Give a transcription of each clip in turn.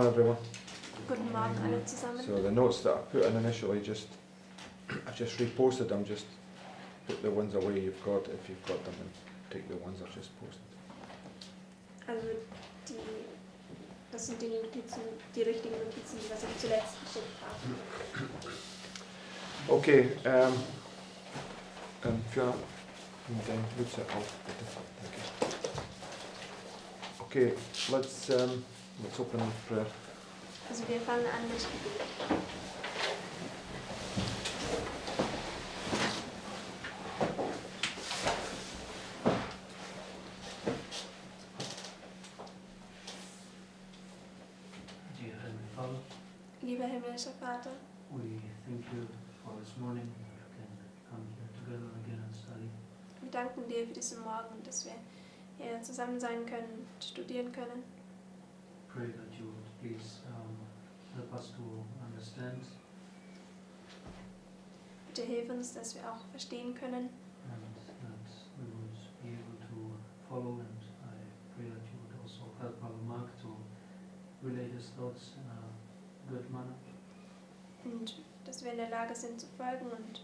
everyone. Guten Morgen alle zusammen. So the notes that I put in initially, I've just reposted them. Just put the ones away you've got, if you've got them, and take the ones I've just posted. Also das sind die Notizen, die richtigen Notizen, die was ich zuletzt geschickt habe. Okay, Fiona, nimm dein Mütze auf, bitte. Danke. Okay, let's open with prayer. Also wir fangen an mit Gebet. Dear Heavenly Father, Lieber himmlischer Vater, we thank you for this morning. We can come here together again and study. wir danken dir für diesen Morgen, dass wir hier zusammen sein können, studieren können. Pray that you would please help us to understand Bitte hilf uns, dass wir auch verstehen können and that we would be able to follow. And I pray that you would also help Brother Mark to relay his thoughts in a good manner. und dass wir in der Lage sind zu folgen, und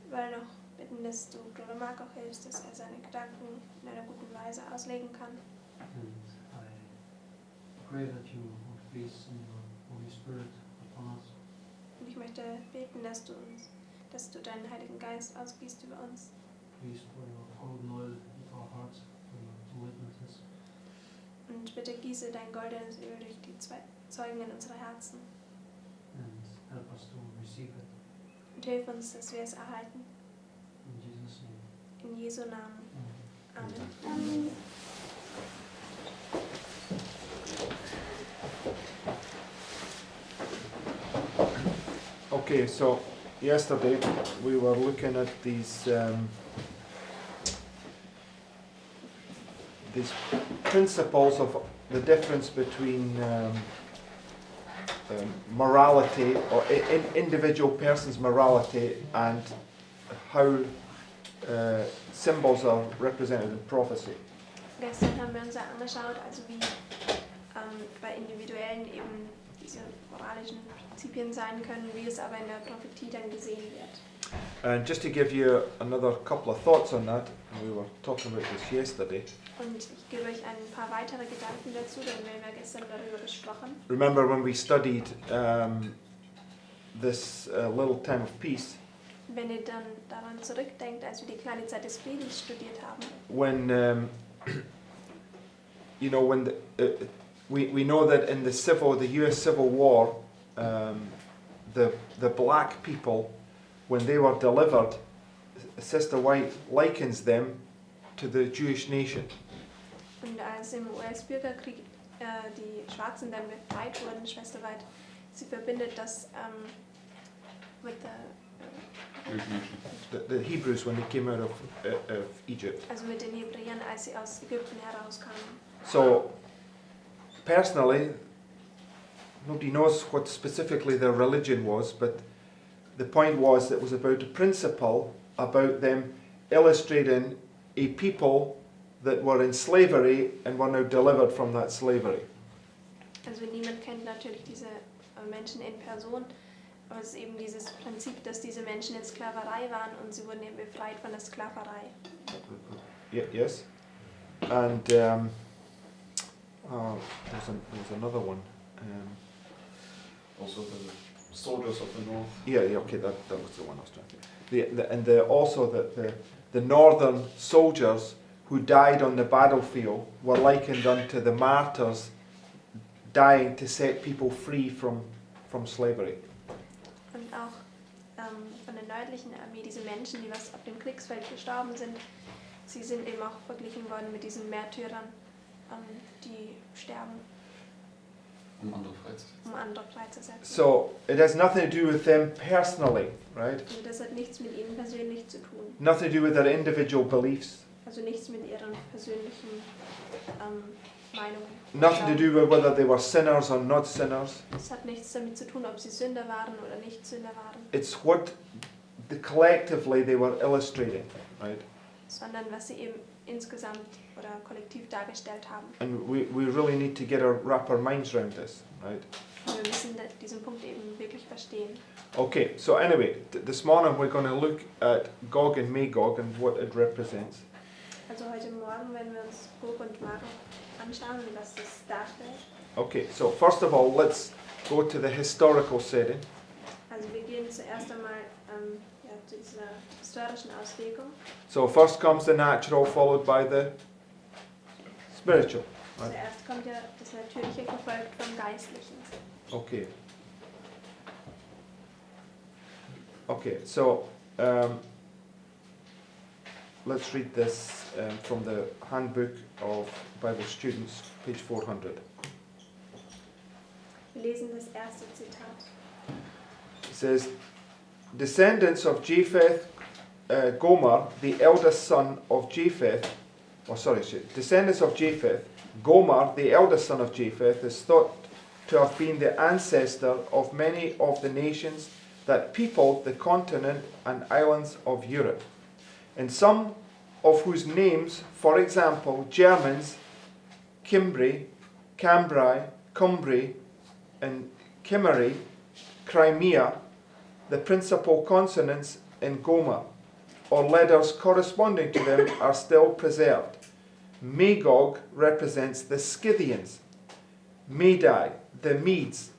wir wollen auch bitten, dass du Bruder Mark auch hilfst, dass er seine Gedanken in einer guten Weise auslegen kann. And I pray that you would please send your Holy Spirit upon us. Und ich möchte beten, dass du deinen Heiligen Geist ausgießt über uns. Please pour your golden oil into our hearts for your witnesses. Und bitte gieße dein goldenes Öl durch die zwei Zeugen in unsere Herzen. And help us to receive it. Und hilf uns, dass wir es erhalten. In Jesus' name. In Jesu Namen. Amen. Amen. Okay, so yesterday we were looking at these principles of the difference between morality or individual person's morality and how symbols are represented in prophecy. Gestern haben wir uns ja angeschaut, also wie bei Individuellen eben diese moralischen Prinzipien sein können, wie es aber in der Prophetie dann gesehen wird. And just to give you another couple of thoughts on that, and we were talking about this yesterday. Und ich gebe euch ein paar weitere Gedanken dazu, denn wir haben ja gestern darüber gesprochen. Remember when we studied this little time of peace, Wenn ihr dann daran zurückdenkt, als wir die kleine Zeit des Friedens studiert haben, when we know that in the U.S. Civil War, the black people, when they were delivered, Sister White likens them to the Jewish nation. und als im US-Bürgerkrieg die Schwarzen dann befreit wurden, Schwester White, sie verbindet das mit The Hebrews when they came out of Egypt. also mit den Hebräern, als sie aus Ägypten herauskamen. So, personally, nobody knows what specifically their religion was, but the point was that it was about a principle about them illustrating a people that were in slavery and were now delivered from that slavery. Also niemand kennt natürlich diese Menschen in Person, aber es ist eben dieses Prinzip, dass diese Menschen in Sklaverei waren und sie wurden eben befreit von der Sklaverei. Yes? And there's another one. Also the soldiers of the north. Yeah, okay, that was the one I was trying to. Also the northern soldiers who died on the battlefield were likened unto the martyrs dying to set people free from slavery. Und auch von der nördlichen Armee, diese Menschen, die was auf dem Kriegsfeld gestorben sind, sie sind eben auch verglichen worden mit diesen Märtyrern, die sterben, Um andere freizusetzen. um andere freizusetzen. So it has nothing to do with them personally, right? Also das hat nichts mit ihnen persönlich zu tun, Nothing to do with their individual beliefs. also nichts mit ihren persönlichen Meinungen. Nothing to do with whether they were sinners or not sinners. Es hat nichts damit zu tun, ob sie Sünder waren oder nicht Sünder waren, It's what collectively they were illustrating, right? sondern was sie eben insgesamt oder kollektiv dargestellt haben. And we really need to wrap our minds around this. right? Wir müssen diesen Punkt eben wirklich verstehen. Okay, so anyway, this morning we're going to look at Gog and Magog and what it represents. Also heute Morgen werden wir uns Gog und Magog anschauen und was das darstellt. Okay, so first of all, let's go to the historical setting. Also wir gehen zuerst einmal zu dieser historischen Auslegung. So first comes the natural, followed by the spiritual. Right? Zuerst kommt ja das Natürliche gefolgt vom Geistlichen. Okay. Okay, so let's read this from the Handbook of Bible Students, page 400. Wir lesen das erste Zitat. It says, descendants of Japheth, Gomer, the eldest son of Japheth, descendants of Japheth, Gomer, the eldest son of Japheth, is thought to have been the ancestor of many of the nations that peopled the continent and islands of Europe, and some of whose names, for example, Germans, Cimbri, Cambrai, Cumbri, and Cimmery, Crimea, the principal consonants in Gomer, or letters corresponding to them, are still preserved. Magog represents the Scythians, Madai the Medes,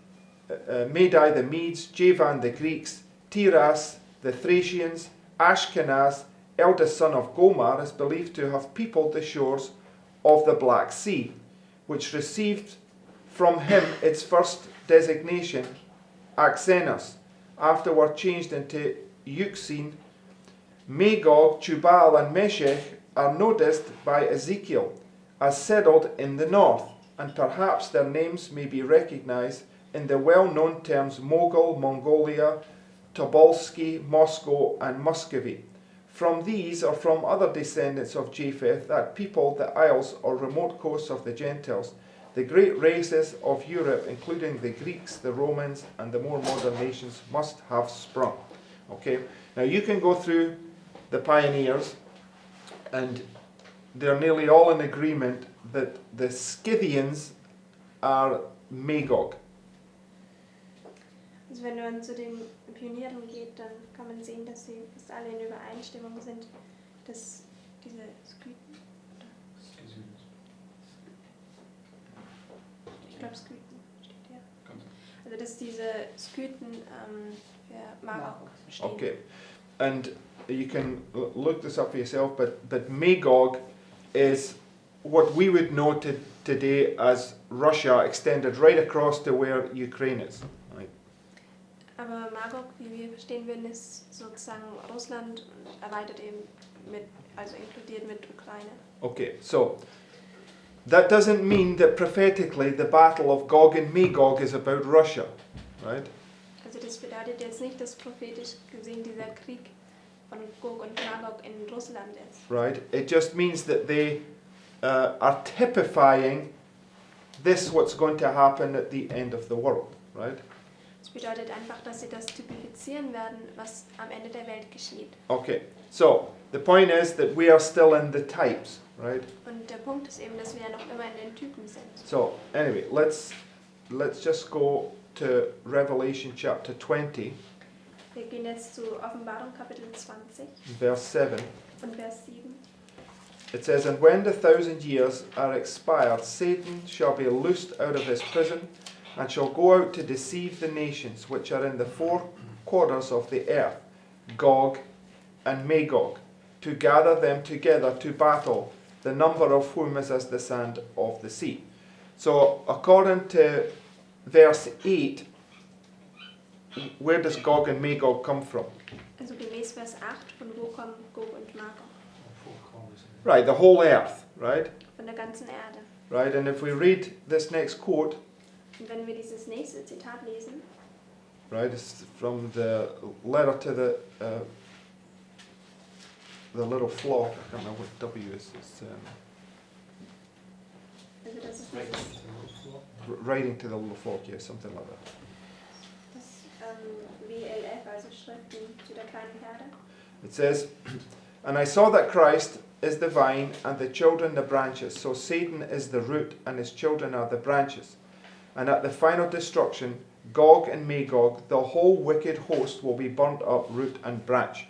Javan the Greeks, Tiras the Thracians, Ashkenaz, eldest son of Gomer, is believed to have peopled the shores of the Black Sea, which received from him its first designation, Axenos, afterward changed into Euxine. Magog, Tubal, and Meshech are noticed by Ezekiel as settled in the north, and perhaps their names may be recognized in the well-known terms Mogul, Mongolia, Tobolsky, Moscow, and Muscovy. From these or from other descendants of Japheth that peopled the isles or remote coasts of the Gentiles, the great races of Europe, including the Greeks, the Romans, and the more modern nations, must have sprung. Okay, now you can go through the pioneers, and they're nearly all in agreement that the Scythians are Magog. Also wenn man zu den Pionieren geht, dann kann man sehen, dass sie fast alle in Übereinstimmung sind, dass diese Skythen, ich glaube Skythen steht hier, also dass diese Skythen für Magog stehen. Okay, and you can look this up for yourself, but Magog is what we would know today as Russia, extended right across to where Ukraine is. Right? Aber Magog, wie wir verstehen würden, ist sozusagen Russland und erweitert eben also inkludiert mit Ukraine. Okay, so that doesn't mean that prophetically the battle of Gog and Magog is about Russia, right? Also das bedeutet jetzt nicht, dass prophetisch gesehen dieser Krieg von Gog und Magog in Russland ist. Right? It just means that they are typifying this what's going to happen at the end of the world, right? Das bedeutet einfach, dass sie das typifizieren werden, was am Ende der Welt geschieht. Okay, so the point is that we are still in the types, right? Und der Punkt ist eben, dass wir ja noch immer in den Typen sind. So anyway, let's just go to Revelation chapter 20, Wir gehen jetzt zu Offenbarung Kapitel 20 verse 7. und Vers 7. It says, and when the 1,000 years are expired, Satan shall be loosed out of his prison, and shall go out to deceive the nations which are in the four quarters of the earth, Gog and Magog, to gather them together to battle, the number of whom is as the sand of the sea. So according to verse 8, where does Gog and Magog come from? Also gemäß Vers 8, von wo kommen Gog und Magog? Right, the whole earth, right? Von der ganzen Erde. Right, and if we read this next quote, Und wenn wir dieses nächste Zitat lesen, right, it's from the letter to the little flock. I can't remember what W is. It's also das ist dieses, writing to the little flock, yeah, something like that. das WLF, also Schriften zu der kleinen Herde. It says, and I saw that Christ is the vine and the children the branches. So Satan is the root and his children are the branches. and at the final destruction, Gog and Magog, the whole wicked host, will be burnt up root and branch.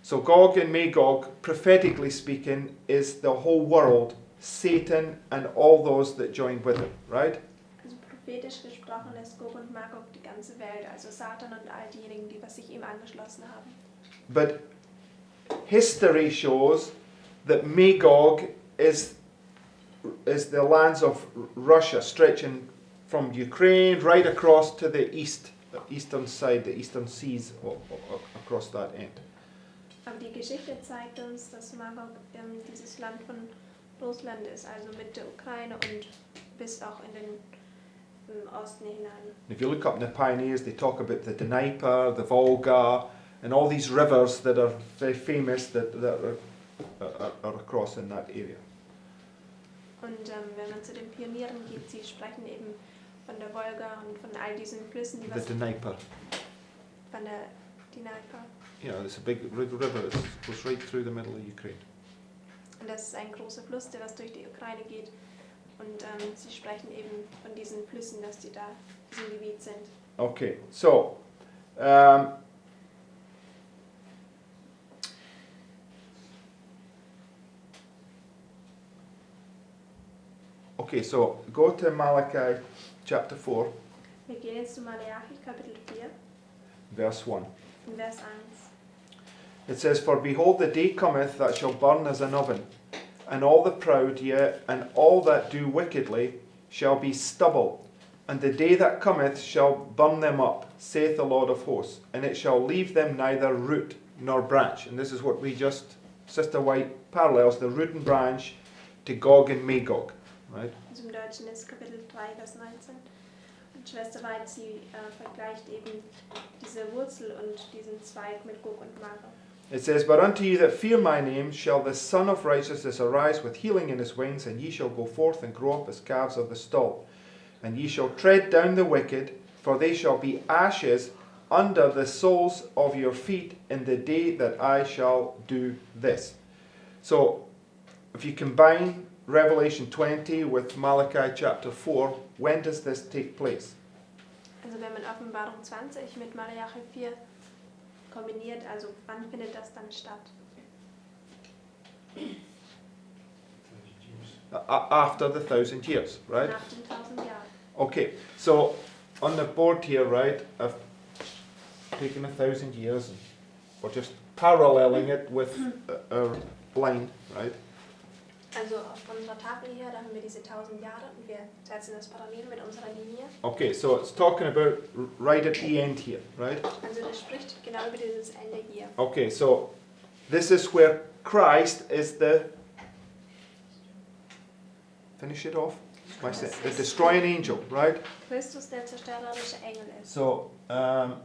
So Gog and Magog, prophetically speaking, is the whole world, Satan and all those that joined with him, right? Also prophetisch gesprochen ist Gog und Magog die ganze Welt, also Satan und all diejenigen, die was sich ihm angeschlossen haben. But history shows that Magog is the lands of Russia, stretching from Ukraine right across to the east, the eastern side, the eastern seas across that end. Aber die Geschichte zeigt uns, dass Magog dieses Land von Russland ist, also mit der Ukraine und bis auch in den Osten hinein. If you look up in the Pioneers, they talk about the Dnieper, the Volga, and all these rivers that are very famous that are across in that area. Und wenn man zu den Pionieren geht, sie sprechen eben von der Wolga und von all diesen Flüssen, die was The Dnieper. von der Dnieper. You know, it's a big river that goes right through the middle of Ukraine. Und das ist ein großer Fluss, der was durch die Ukraine geht. Und sie sprechen eben von diesen Flüssen, dass die da in diesem Gebiet sind. Okay, so so go to Malachi chapter 4, Wir gehen jetzt zu Malachi, Kapitel 4, verse 1. in Vers 1. It says, For behold, the day cometh that shall burn as an oven, and all the proud, yea, and all that do wickedly, shall be stubble. And the day that cometh shall burn them up, saith the Lord of hosts, and it shall leave them neither root nor branch. And this is what we just, Sister White parallels the root and branch to Gog and Magog, right? Also im Deutschen ist Kapitel 3, Vers 19. Und Schwester White, sie vergleicht eben diese Wurzel und diesen Zweig mit Gog und Magog. It says, But unto you that fear my name shall the Son of Righteousness arise with healing in his wings, and ye shall go forth and grow up as calves of the stall. And ye shall tread down the wicked, for they shall be ashes under the soles of your feet in the day that I shall do this. So, if you combine Revelation 20 with Malachi chapter 4, when does this take place? Also wenn man Offenbarung 20 mit Malachi 4 kombiniert, also wann findet das dann statt? After the 1,000 years, right? Nach den 1000 Jahren. Okay, so on the board here, right, I've taken 1,000 years and we're just paralleling it with our line, right? Also auf unserer Tafel hier, da haben wir diese 1000 Jahre und wir setzen das parallel mit unserer Linie. Okay, so it's talking about right at the end here, right? Also das spricht genau über dieses Ende hier. Okay, so this is where Christ is the, finish it off, the destroying angel, right? Christus, der zerstörerische Engel ist. So, so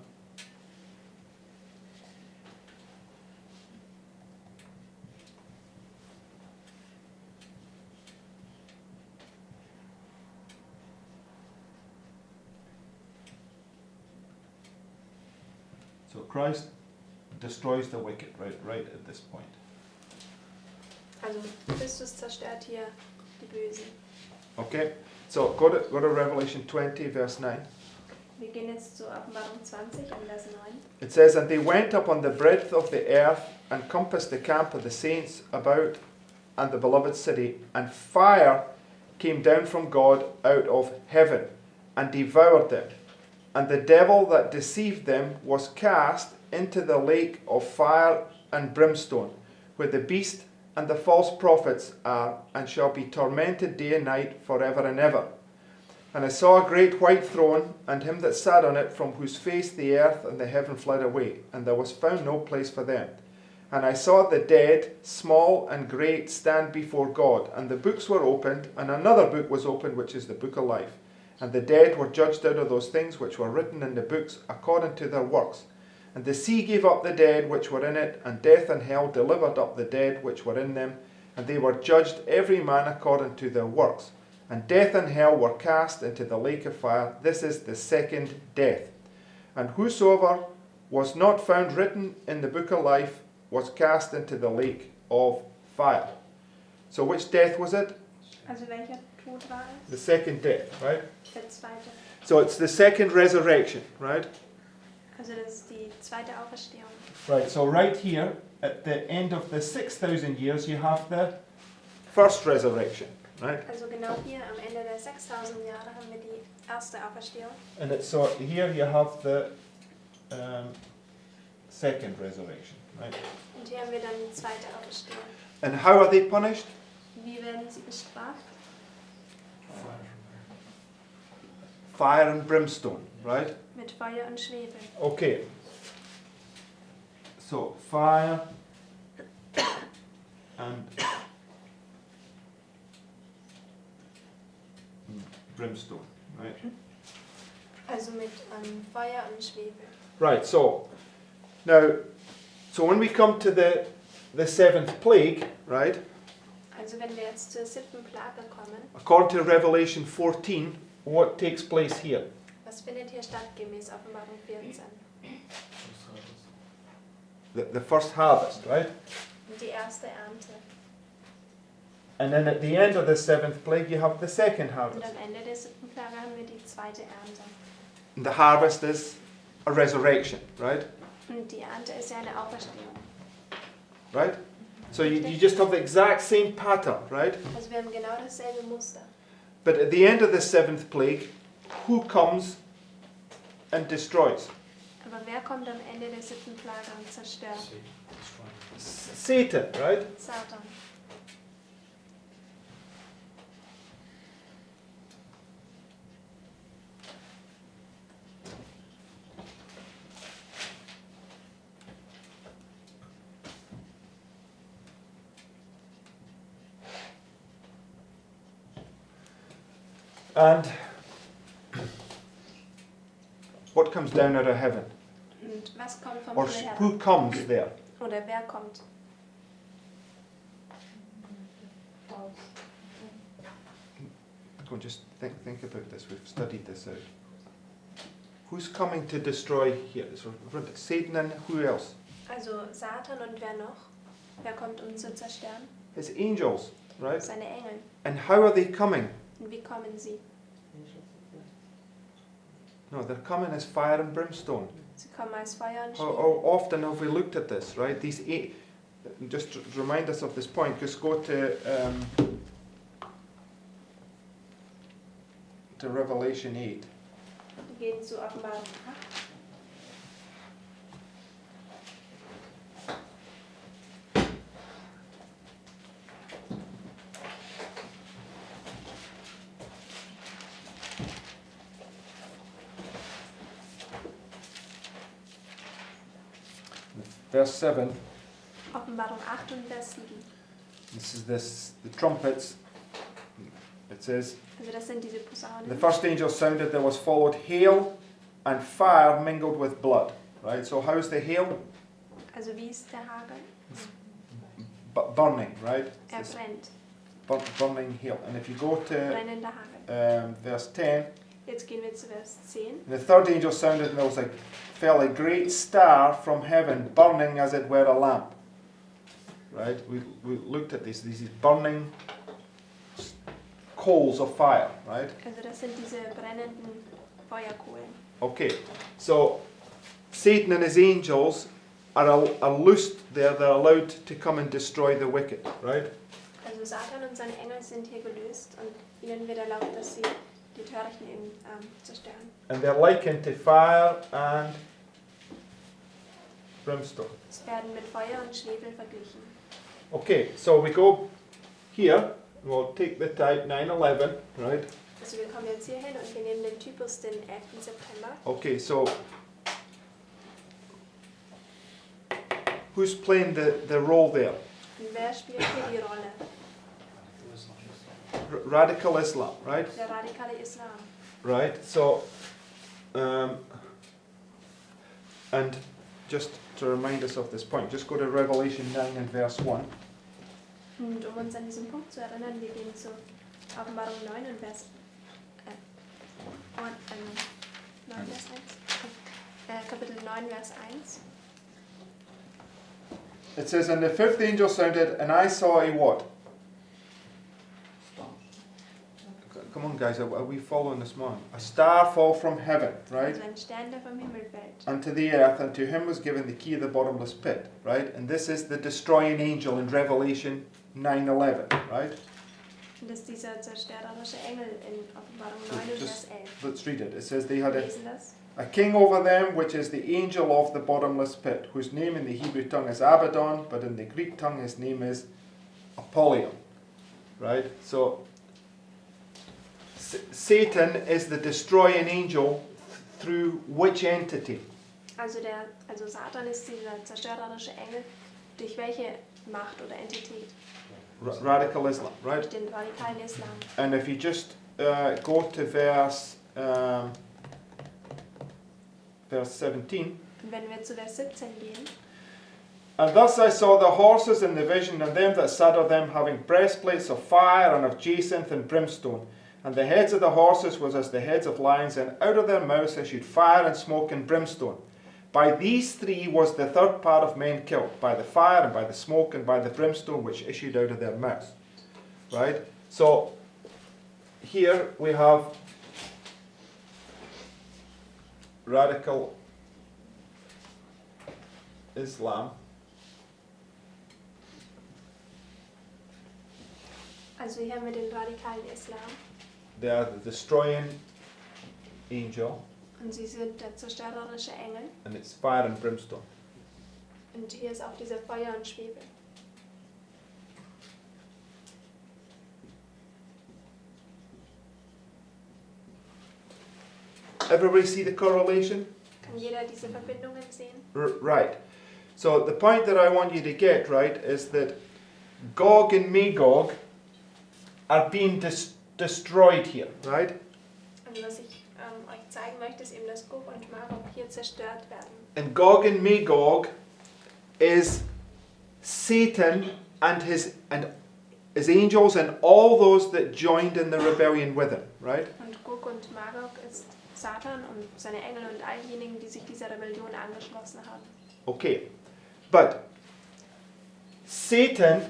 Christ destroys the wicked, right at this point. Also Christus zerstört hier die Bösen. Okay, so go to Revelation 20, verse 9. Wir gehen jetzt zur Offenbarung 20 in Vers 9. It says, And they went up on the breadth of the earth, and compassed the camp of the saints about and the beloved city, and fire came down from God out of heaven, and devoured them. And the devil that deceived them was cast into the lake of fire and brimstone, where the beast and the false prophets are, and shall be tormented day and night forever and ever. And I saw a great white throne, and him that sat on it, from whose face the earth and the heaven fled away, and there was found no place for them. And I saw the dead, small and great, stand before God, and the books were opened, and another book was opened, which is the book of life. And the dead were judged out of those things which were written in the books according to their works. And the sea gave up the dead which were in it, and death and hell delivered up the dead which were in them, and they were judged every man according to their works. And death and hell were cast into the lake of fire. This is the second death. And whosoever was not found written in the book of life was cast into the lake of fire. So which death was it? Also welcher Tod war The es, second death, right? der zweite. So it's the second resurrection, right? Also das ist die zweite Auferstehung. Right, so right here, at the end of the 6,000 years, you have the first resurrection, right? Also genau hier am Ende der 6000 Jahre haben wir die erste Auferstehung. And it's so here you have the second resurrection, right? Und hier haben wir dann die zweite Auferstehung. And how are they punished? Wie werden sie bestraft? Fire and brimstone, right? Mit Feuer und Schwefel. Okay. So fire and brimstone, right? Also mit Feuer und Schwefel. Right. So now, so when we come to the seventh plague, right? Also wenn wir jetzt zur 7. Plage kommen, According to Revelation 14, what takes place here? was findet hier statt gemäß Offenbarung 14? The first harvest, right? Die erste Ernte. And then at the end of the seventh plague, you have the second Und harvest. am Ende der 7. Plage haben wir die zweite Ernte. And the harvest is a resurrection, right? Und die Ernte ist ja eine Auferstehung. Right? So you just have the exact same pattern, right? Also wir haben genau dasselbe Muster. But at the end of the seventh plague, who comes and destroys? Aber wer kommt am Ende der 7. Plage und zerstört? Satan, right? Satan. And what comes down out of heaven? Und was kommt vom Or Himmel herab? who comes there? Oder wer kommt? Go on, just think about this. We've studied this out. Who's coming to destroy here? So Satan and who else? Also Satan und wer noch? Wer kommt, um zu zerstören? His angels, right? Seine Engel. And how are they coming? Und wie kommen sie? No, they're coming as fire and brimstone. Sie kommen als Feuer und How Schwefel. often have we looked at this, right? These eight. Just to remind us of this point. Just go to Revelation 8. Wir gehen zu Offenbarung 8. Verse 7. Offenbarung 8 und Vers 7. This is the trumpets. It says, Also das sind diese the Posaunen. first angel sounded, there was followed hail and fire mingled with blood. Right? So how's the hail? Also wie ist der Hagel? Burning, right? Er It's brennt. burning hail. And if you go to Brennender Hagel. verse 10, Jetzt gehen wir zu Vers 10. and the third angel sounded, and there was fell a great star from heaven, burning as it were a lamp. Right? We looked at these burning coals of fire, right? Also das sind diese brennenden Feuerkohlen. Okay, so Satan and his angels are loosed there, they're allowed to come and destroy the wicked, right? Also Satan und seine Engel sind hier gelöst und ihnen wird erlaubt, dass sie die Törichten eben zerstören. And they're likened to fire and brimstone. Sie werden mit Feuer und Schwefel verglichen. Okay, so we go here, we'll take the type 9/11, right? Also wir kommen jetzt hier hin und wir nehmen den Typus den 11. September. Okay, so who's playing the role there? Und wer spielt hier die Rolle? Radical Islam, right? Der radikale Islam. Right, so and just to remind us of this point, just go to Revelation 9 and verse 1. Und um uns an diesen Punkt zu erinnern, wir gehen zu Offenbarung 9 und Vers 9 Vers 1. Kapitel 9, Vers 1. It says, and the fifth angel sounded, and I saw a what? Come on, guys, are we following this morning? A star fall from heaven, right? Also ein Stern, der vom Himmel fällt. Unto the earth, and to him was given the key of the bottomless pit, right? And this is the destroying angel in Revelation 9:11, right? Und das ist dieser zerstörerische Engel in Offenbarung 9 und Vers 11. Let's read it. It says they had Wir lesen das. a king over them, which is the angel of the bottomless pit, whose name in the Hebrew tongue is Abaddon, but in the Greek tongue his name is Apollyon, right? So Satan is the destroying angel through which entity? Also Satan ist dieser zerstörerische Engel, durch welche Macht oder Entität? Radical Islam, right? Durch den radikalen Islam. And if you just go to verse 17. Und wenn wir zu Vers 17 gehen, And thus I saw the horses in the vision, and them that sat on them having breastplates of fire and of jacinth and brimstone. And the heads of the horses was as the heads of lions, and out of their mouths issued fire and smoke and brimstone. By these three was the third part of men killed, by the fire and by the smoke and by the brimstone which issued out of their mouths. Right? So here we have radical Islam. also hier haben wir den radikalen Islam. They are the destroying angel, Und sie sind der zerstörerische Engel. and it's fire and brimstone. Und hier ist auch dieser Feuer und Schwefel. Everybody see the correlation? Kann jeder diese Verbindungen sehen? Right. So the point that I want you to get, right, is that Gog and Magog are being destroyed here, right? Und was ich euch zeigen möchte, ist eben, dass Gog und Magog hier zerstört werden. And Gog and Magog is Satan and his angels and all those that joined in the rebellion with him, right? Und Gog und Magog ist Satan und seine Engel und all diejenigen, die sich dieser Rebellion angeschlossen haben. Okay, but Satan,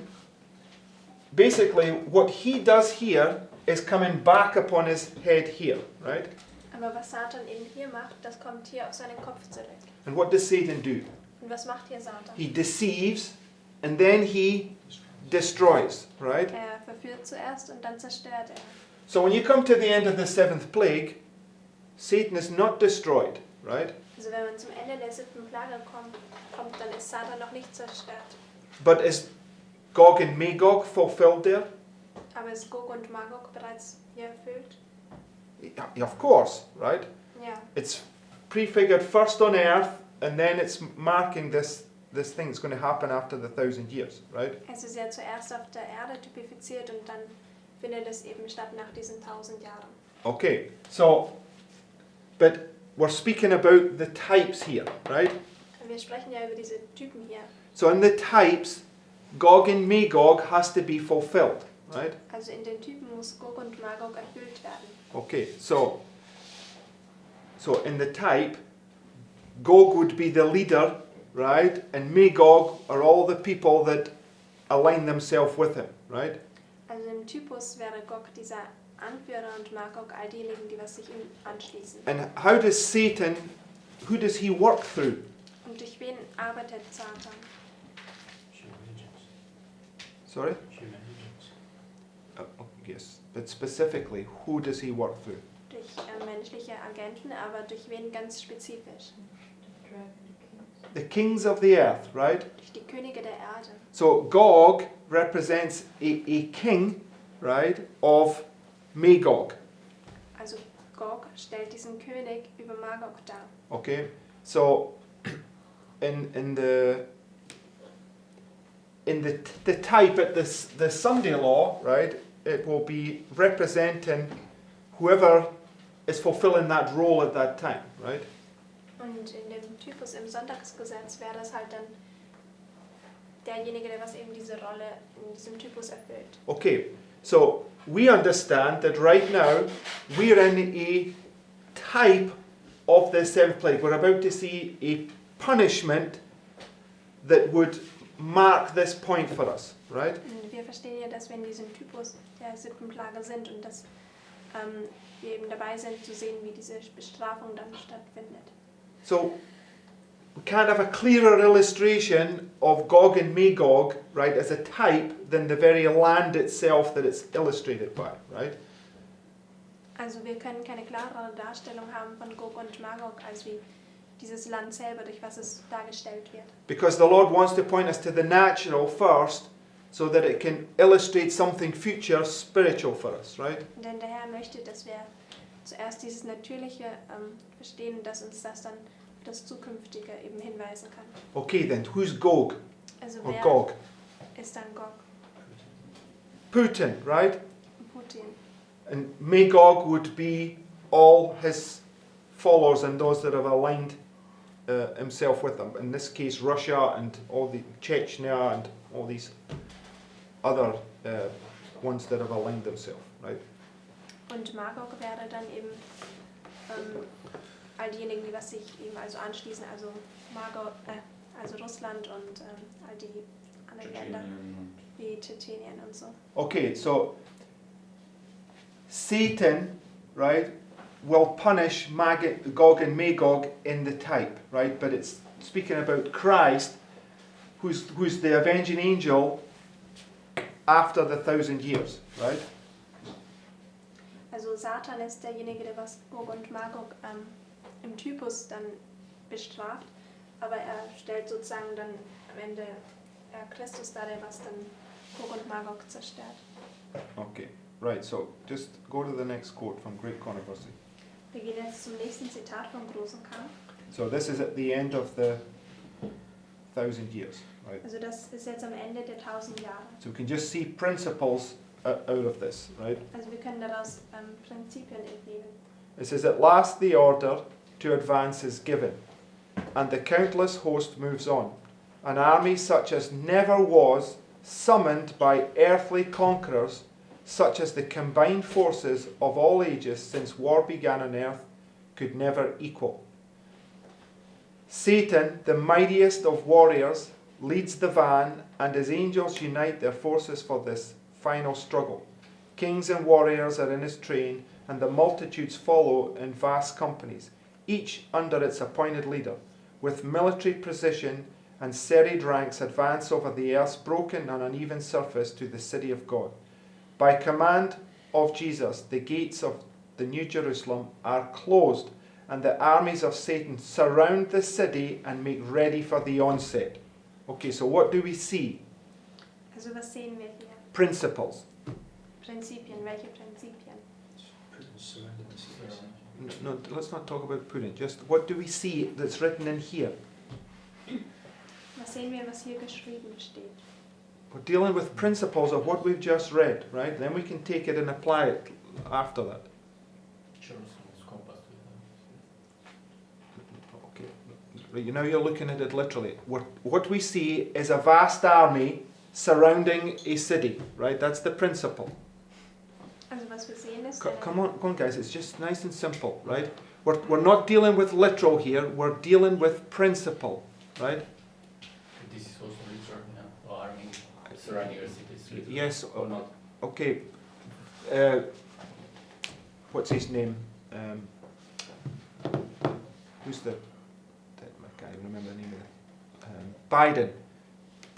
basically what he does here is coming back upon his head here, right? Aber was Satan eben hier macht, das kommt hier auf seinen Kopf zurück. And what does Satan do? Und was macht hier Satan? He deceives and then he destroys, right? Er verführt zuerst und dann zerstört er. So when you come to the end of the seventh plague, Satan is not destroyed, right? Also wenn man zum Ende der 7. Plage kommt, dann ist Satan noch nicht zerstört. But is Gog and Magog fulfilled there? Aber ist Gog und Magog bereits hier erfüllt? Yeah, of course, right? Ja. It's prefigured first on earth and then it's marking this thing that's going to happen after the 1,000 years, right? Es ist ja zuerst auf der Erde typifiziert und dann findet es eben statt nach diesen 1000 Jahren. Okay, so, but we're speaking about the types here, right? Wir sprechen ja über diese Typen hier. So in the types, Gog and Magog has to be fulfilled, right? Also in den Typen muss Gog und Magog erfüllt werden. Okay, so in the type, Gog would be the leader, right? And Magog are all the people that align themselves with him, right? Also im Typus wäre Gog dieser Anführer und Magog all diejenigen, die was sich ihm anschließen. And how does Satan, who does he work through? Und durch wen arbeitet Satan? Human agents. Sorry? Human agents. Yes, but specifically, who does he work through? Durch menschliche Agenten, aber durch wen ganz spezifisch? The kings of the earth, right? Durch die Könige der Erde. So Gog represents a king, right, of Magog. Also Gog stellt diesen König über Magog dar. Okay, so in the type at the Sunday law, right, it will be representing whoever is fulfilling that role at that time, right? Und in dem Typus im Sonntagsgesetz wäre das halt dann derjenige, der was eben diese Rolle in diesem Typus erfüllt. Okay, so we understand that right now we're in a type of the seventh plague. We're about to see a punishment that would mark this point for us, right? Und wir verstehen ja, dass wir in diesem Typus der 7. Plage sind und dass wir eben dabei sind zu sehen, wie diese Bestrafung dann stattfindet. So we can't have a clearer illustration of Gog and Magog, right, as a type than the very land itself that it's illustrated by, right? Also wir können keine klarere Darstellung haben von Gog und Magog, als wie dieses Land selber, durch was es dargestellt wird. Because the Lord wants to point us to the natural first, so that it can illustrate something future spiritual for us, right? Denn der Herr möchte, dass wir zuerst dieses Natürliche verstehen, dass uns das dann auf das Zukünftige eben hinweisen kann. Okay then, who's Gog Also or wer Gog? ist dann Gog? Putin, right? Putin. And Magog would be all his followers and those that have aligned himself with them. In this case, Russia and all the Chechnya and all these other ones that have aligned themselves, right? Und Magog wäre dann eben all diejenigen, die was sich eben also anschließen, also Magog, also Russland und all die anderen Länder wie Tschetschenien und so. Okay, so Satan, right, will punish Gog and Magog in the type, right? But it's speaking about Christ, who's the avenging angel after the 1,000 years, right? Also Satan ist derjenige, der was Gog und Magog im Typus dann bestraft, aber er stellt sozusagen dann am Ende Christus dar, der was dann Gog und Magog zerstört. Okay, right, so just go to the next quote from Great Controversy. Wir gehen jetzt zum nächsten Zitat vom großen Kampf. So this is at the end of the 1,000 years, right? Also das ist jetzt am Ende der 1000 Jahre. So we can just see principles out of this, right? Also wir können daraus Prinzipien entnehmen. It says, at last the order to advance is given, and the countless host moves on. An army such as never was summoned by earthly conquerors, such as the combined forces of all ages since war began on earth could never equal. Satan, the mightiest of warriors, leads the van, and his angels unite their forces for this final struggle. Kings and warriors are in his train, and the multitudes follow in vast companies, each under its appointed leader. With military precision and serried ranks advance over the earth's broken and uneven surface to the city of God. By command of Jesus, the gates of the New Jerusalem are closed, and the armies of Satan surround the city and make ready for the onset. Okay, so what do we see? Also was sehen wir hier? Principles. Prinzipien. Welche Prinzipien? No, let's not talk about Putin. Just what do we see that's written in here? Was sehen wir, was hier geschrieben steht? We're dealing with principles of what we've just read, right? Then we can take it and apply it after that. Jerusalem's compass with Okay. You know, you're looking at it literally. What we see is a vast army surrounding a city, right? That's the principle. Also was wir sehen ist, Come on, guys. It's just nice and simple, right? We're not dealing with literal here. We're dealing with principle, right? This is also literal, yeah. Or army surrounding your cities. Yes. Or not. Okay. What's his name? Who's the? I can't even remember the name of it. Biden.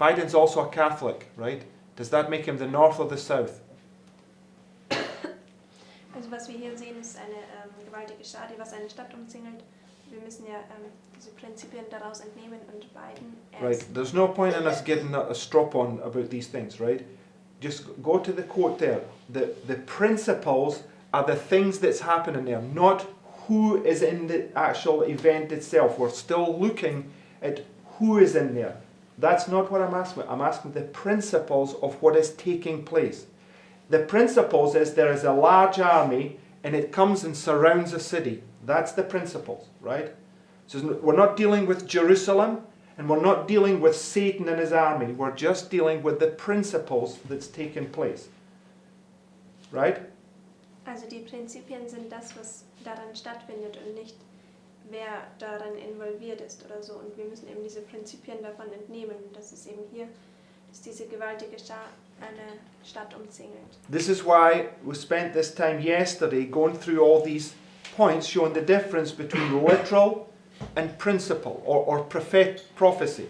Biden's also a Catholic, right? Does that make him the north or the south? Also was wir hier sehen, ist eine gewaltige Schar, die was eine Stadt umzingelt. Wir müssen ja diese Prinzipien daraus entnehmen und Biden Right. There's no point in us getting a strop on about these things, right? Just go to the quote there. The principles are the things that's happening there, not who is in the actual event itself. We're still looking at who is in there. That's not what I'm asking. I'm asking the principles of what is taking place. The principles is there is a large army and it comes and surrounds a city. That's the principles, right? So we're not dealing with Jerusalem and we're not dealing with Satan and his army. We're just dealing with the principles that's taken place. Right? Also die Prinzipien sind das, was daran stattfindet und nicht wer daran involviert ist oder so. Und wir müssen eben diese Prinzipien davon entnehmen. Das ist eben hier ist diese gewaltige Schar eine Stadt umzingelt. This is why we spent this time yesterday going through all these points showing the difference between literal and principle or prophecy.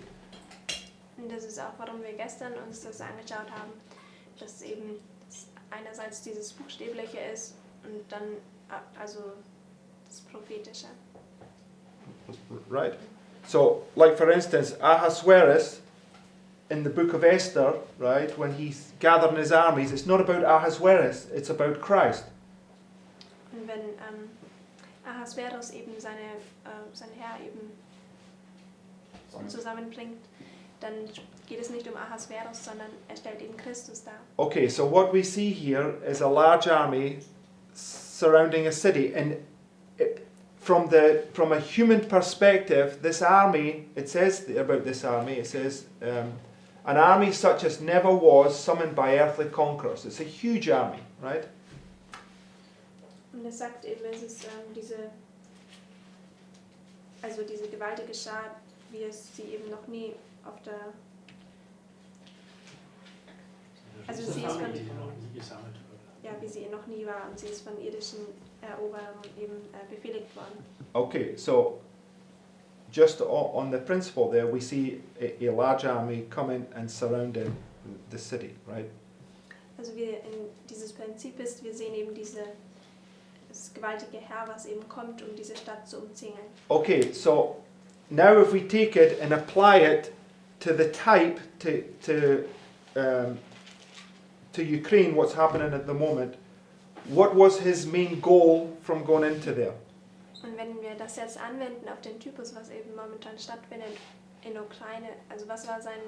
Und das ist auch, warum wir gestern uns das angeschaut haben, dass eben einerseits dieses Buchstäbliche ist und dann also das Prophetische. Right? So, like for instance, Ahasuerus in the book of Esther, right, when he's gathering his armies, it's not about Ahasuerus, it's about Christ. Und wenn Ahasverus eben sein Herr eben zusammenbringt, dann geht es nicht um Ahasverus, sondern er stellt eben Christus dar. Okay, so what we see here is a large army surrounding a city, and from a human perspective, this army, it says about this army, it says an army such as never was summoned by earthly conquerors. It's a huge army, right? Und es sagt eben, es ist diese gewaltige Schar, wie es sie eben noch nie auf der... Also sie ist von... Ja, wie sie noch nie war und sie ist von irdischen Eroberern eben befehligt worden. Okay, so just on the principle there, we see a large army coming and surrounding the city, right? Also dieses Prinzip ist, wir sehen eben das gewaltige Heer, was eben kommt, um diese Stadt zu umzingeln. Okay, so now if we take it and apply it to the type to Ukraine, what's happening at the moment, what was his main goal from going into there? Und wenn wir das jetzt anwenden auf den Typus, was eben momentan stattfindet in Ukraine, also was war sein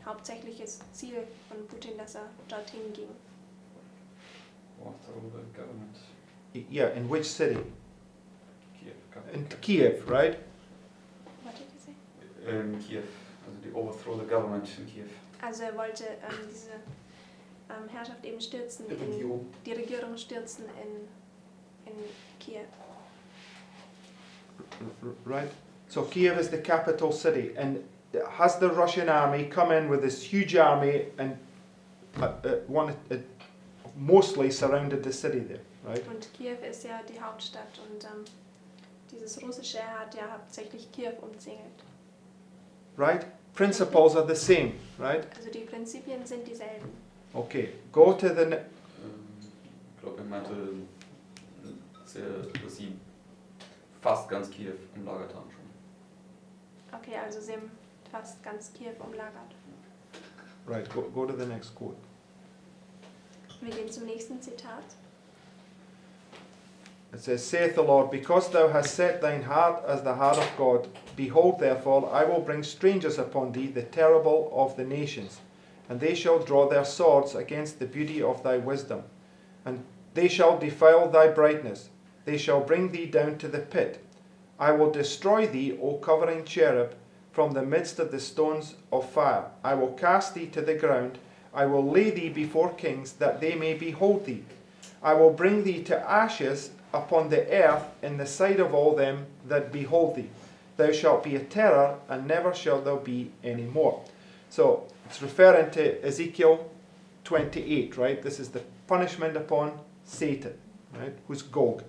hauptsächliches Ziel von Putin, dass er dorthin ging? Overthrow the government. Yeah, in which city? Kiev. In Kiev, right? What did you say? Kiev. Also die overthrow the government in Kiev. Also er wollte diese Herrschaft eben stürzen, die Regierung stürzen in Kiev. Right? So Kiev is the capital city, and has the Russian army come in with this huge army and mostly surrounded the city there, right? Und Kiew ist ja die Hauptstadt und dieses russische Heer hat ja hauptsächlich Kiew umzingelt. Right? Principles are the same, right? Also die Prinzipien sind dieselben. Okay, go to the... Ich glaube, er meinte, dass sie fast ganz Kiew umlagert haben schon. Okay, also sie haben fast ganz Kiew umlagert. Right, go to the next quote. Wir gehen zum nächsten Zitat. It says, saith the Lord, because thou hast set thine heart as the heart of God, behold, therefore, I will bring strangers upon thee, the terrible of the nations, and they shall draw their swords against the beauty of thy wisdom, and they shall defile thy brightness, they shall bring thee down to the pit. I will destroy thee, O covering cherub, from the midst of the stones of fire. I will cast thee to the ground, I will lay thee before kings, that they may behold thee. I will bring thee to ashes upon the earth in the sight of all them that behold thee. Thou shalt be a terror, and never shalt thou be any more. So, it's referring to Ezekiel 28, right? This is the punishment upon Satan, right? Who's Gog.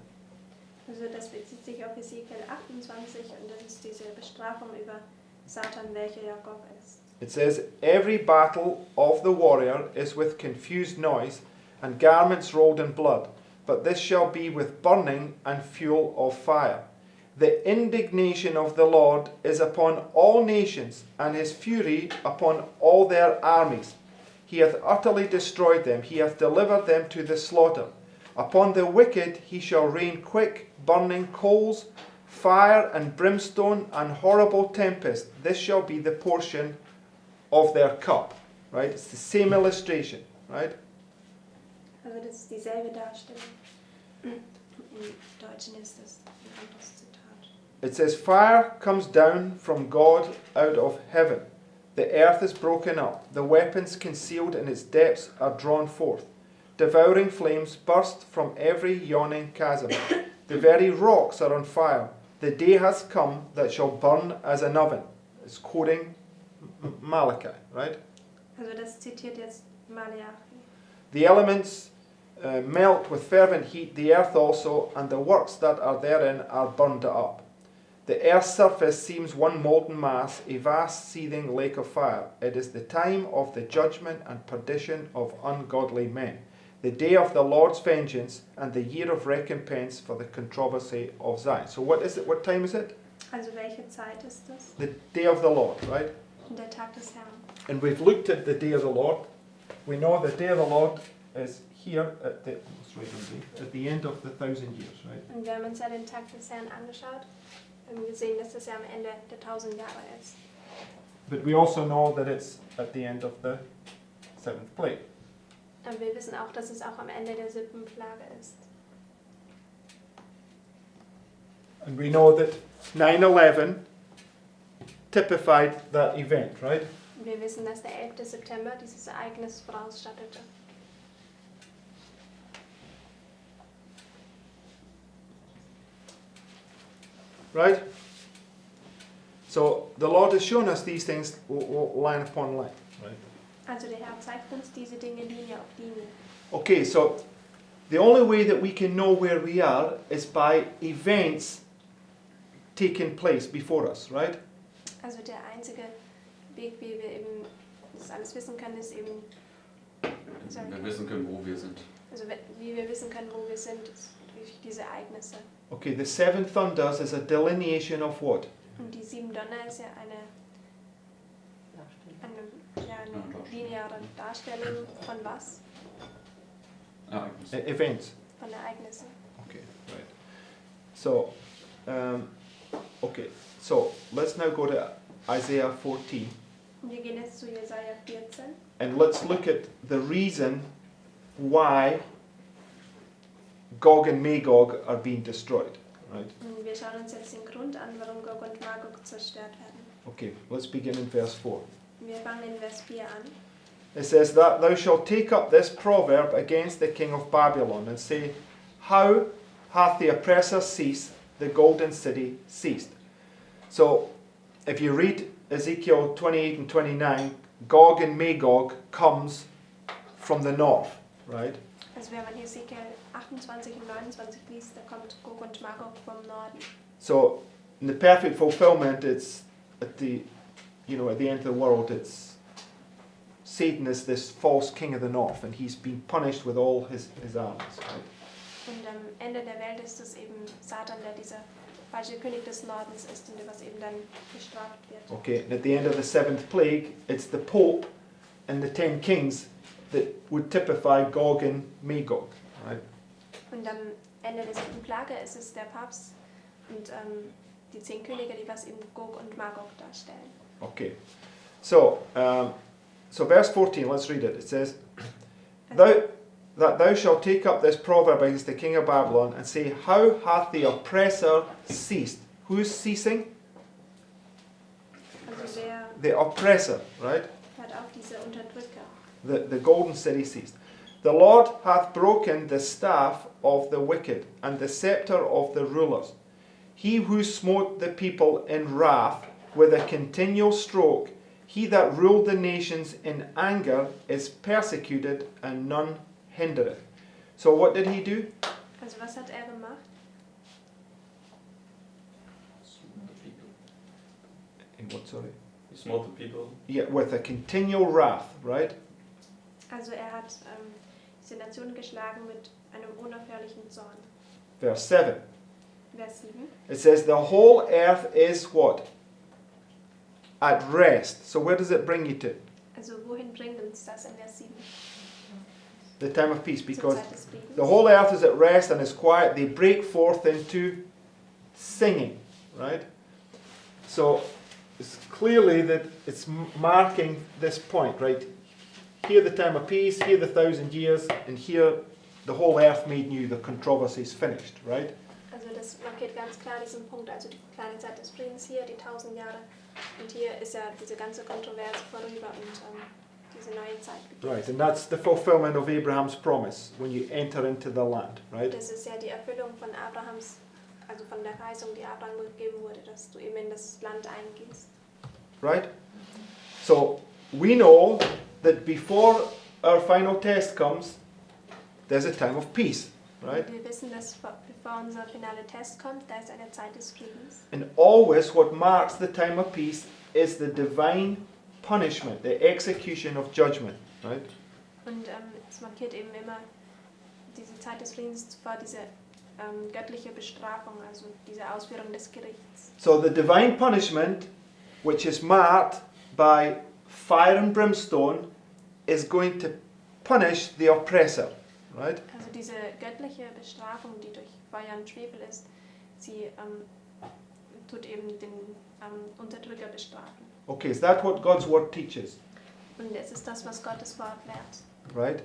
Also das bezieht sich auf Ezekiel 28 und das ist diese Bestrafung über Satan, welcher ja Gog ist. It says, every battle of the warrior is with confused noise, and garments rolled in blood. But this shall be with burning and fuel of fire. The indignation of the Lord is upon all nations, and his fury upon all their armies. He hath utterly destroyed them, he hath delivered them to the slaughter. Upon the wicked he shall rain quick, burning coals, fire and brimstone, and horrible tempest. This shall be the portion of their cup. Right? It's the same illustration, right? Also das ist dieselbe Darstellung. Im Deutschen ist das ein anderes Zitat. It says, fire comes down from God out of heaven. The earth is broken up. The weapons concealed in its depths are drawn forth. Devouring flames burst from every yawning chasm. The very rocks are on fire. The day has come that shall burn as an oven. It's quoting Malachi, right? Also das zitiert jetzt Maleachi. The elements melt with fervent heat, the earth also, and the works that are therein are burned up. The earth's surface seems one molten mass, a vast seething lake of fire. It is the time of the judgment and perdition of ungodly men, the day of the Lord's vengeance and the year of recompense for the controversy of Zion. So what is it? What time is it? Also welche Zeit ist das? The day of the Lord, right? Der Tag des Herrn. And we've looked at the day of the Lord. We know the day of the Lord is here at the end of the 1,000 years, right? Und wir haben uns ja den Tag des Herrn angeschaut und gesehen, dass das ja am Ende der 1000 Jahre ist. But we also know that it's at the end of the 7th plague. Und wir wissen auch, dass es auch am Ende der 7. Plage ist. And we know that 9/11 typified that event, right? Und wir wissen, dass der 11. September dieses Ereignis vorausstattete. Right? So the Lord has shown us these things line upon line, right? Also der Herr zeigt uns diese Dinge Linie auf Linie. Okay, so the only way that we can know where we are is by events taking place before us, right? Also der einzige Weg, wie wir eben das alles wissen können, ist eben, Wir wissen können, wo wir sind. also wie wir wissen können, wo wir sind, ist durch diese Ereignisse. Okay, the 7 thunders is a delineation of what? Und die 7 Donner ist ja eine lineare Darstellung von was? Events. Von Ereignissen. Okay, right. So, okay, so let's now go to Isaiah 14 Und wir gehen jetzt zu Jesaja 14 and let's look at the reason why Gog and Magog are being destroyed, right? und wir schauen uns jetzt den Grund an, warum Gog und Magog zerstört werden. Okay, let's begin in verse 4. Wir fangen in Vers 4 an. It says that thou shalt take up this proverb against the king of Babylon and say, how hath the oppressor ceased, the golden city ceased. So, if you read Ezekiel 28 and 29, Gog and Magog comes from the north, right? Also wenn man Hesekiel 28 und 29 liest, da kommt Gog und Magog vom Norden. So, in the perfect fulfillment, it's at the, at the end of the world, it's Satan is this false king of the north, and he's been punished with all his armies, right? Und am Ende der Welt ist es eben Satan, der dieser falsche König des Nordens ist und der was eben dann bestraft wird. Okay, and at the end of the 7th plague, it's the Pope and the 10 kings that would typify Gog and Magog, right? Und am Ende der 7. Plage ist es der Papst und die 10 Könige, die was eben Gog und Magog darstellen. Okay, so verse 14, let's read it. It says, thou shalt take up this proverb against the king of Babylon and say, how hath the oppressor ceased? Who's ceasing? Also wer The oppressor, right? hört auf, diese Unterdrücker? The golden city ceased. The Lord hath broken the staff of the wicked and the scepter of the rulers. He who smote the people in wrath with a continual stroke, he that ruled the nations in anger is persecuted and none hindereth. So what did he do? Also was hat er gemacht? Smote the people. In what, sorry? He smote the people. Yeah, with a continual wrath, right? Also er hat diese Nation geschlagen mit einem unaufhörlichen Zorn. Verse 7. Vers 7. It says, the whole earth is what? At rest. So where does it bring you to? Also wohin bringt uns das in Vers 7? The time of peace. Zur Because Zeit des Friedens. the whole earth is at rest and is quiet. They break forth into singing, right? So it's clearly that it's marking this point, right? Here the time of peace, here the 1,000 years, and here the whole earth made new, the controversy is finished, right? Also das markiert ganz klar diesen Punkt, also die kleine Zeit des Friedens hier, die 1000 Jahre. Und hier ist ja diese ganze Kontroverse vorüber und diese neue Zeit beginnt. Right, and that's the fulfillment of Abraham's promise when you enter into the land, right? Das ist ja die Erfüllung von Abrahams, also von der Verheißung, die Abraham gegeben wurde, dass du eben in das Land eingehst. Right? So we know that before our final test comes, there's a time of peace, right? Wir wissen, dass bevor unser finaler Test kommt, da ist eine Zeit des Friedens. And always what marks the time of peace is the divine punishment, the execution of judgment, right? Und es markiert eben immer diese Zeit des Friedens zuvor diese göttliche Bestrafung, also diese Ausführung des Gerichts. So the divine punishment, which is marked by fire and brimstone, is going to punish the oppressor, right? Also diese göttliche Bestrafung, die durch Feuer und Schwefel ist, sie tut eben den Unterdrücker bestrafen. Okay, is that what God's word teaches, Und es ist das, was Gottes Wort lehrt. right?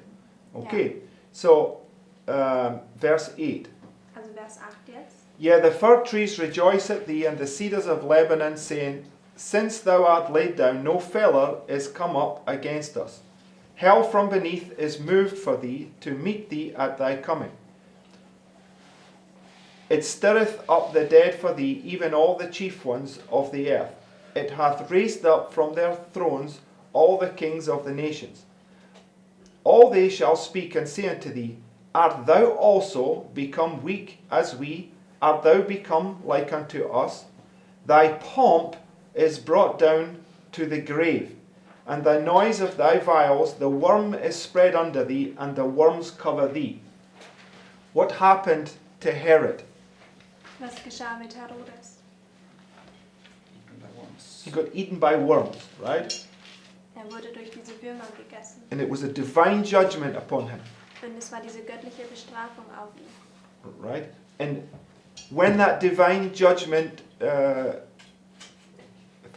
Okay, so verse 8. Also Vers 8 jetzt. Yeah, the fir trees rejoice at thee, and the cedars of Lebanon, saying, Since thou art laid down, no feller is come up against us. Hell from beneath is moved for thee, to meet thee at thy coming. It stirreth up the dead for thee, even all the chief ones of the earth. It hath raised up from their thrones all the kings of the nations. All they shall speak and say unto thee, Art thou also become weak as we? Art thou become like unto us? Thy pomp is brought down to the grave, and the noise of thy vials, the worm is spread under thee, and the worms cover thee. What happened to Herod? Was geschah mit Herodes? He got eaten by worms, right? Wurde durch diese Würmer gegessen. And it was a divine judgment upon him, Und es war diese göttliche Bestrafung auf ihn. right? And when that divine judgment, if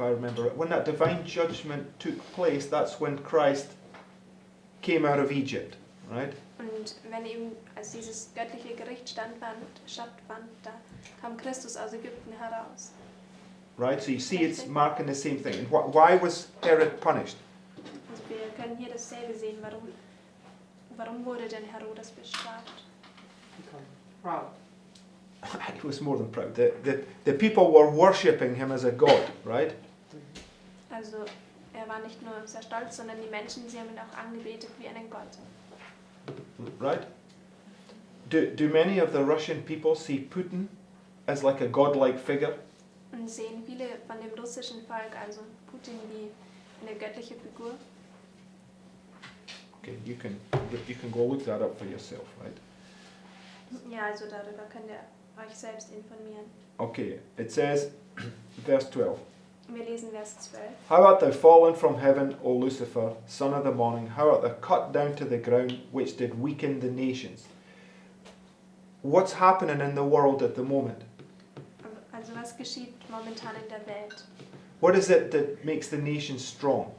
I remember it, when that divine judgment took place, that's when Christ came out of Egypt, right? Und wenn eben, als dieses göttliche Gericht stattfand, da kam Christus aus Ägypten heraus. Right? So you see it's marking the same thing. And why was Herod punished? Also wir können hier dasselbe sehen, warum wurde denn Herodes bestraft? Become proud. He was more than proud. The people were worshipping him as a god, right? Also er war nicht nur sehr stolz, sondern die Menschen, sie haben ihn auch angebetet wie einen Gott. Right? Do many of the Russian people see Putin as like a godlike figure? Und sehen viele von dem russischen Volk, also Putin, wie eine göttliche Figur? Okay, you can go look that up for yourself, right? Ja, also darüber könnt ihr euch selbst informieren. Okay, it says, verse 12. Wir lesen Vers 12. How art thou fallen from heaven, O Lucifer, son of the morning? How art thou cut down to the ground, which did weaken the nations? What's happening in the world at the moment? Also was geschieht momentan in der Welt? What is it that makes the nations strong?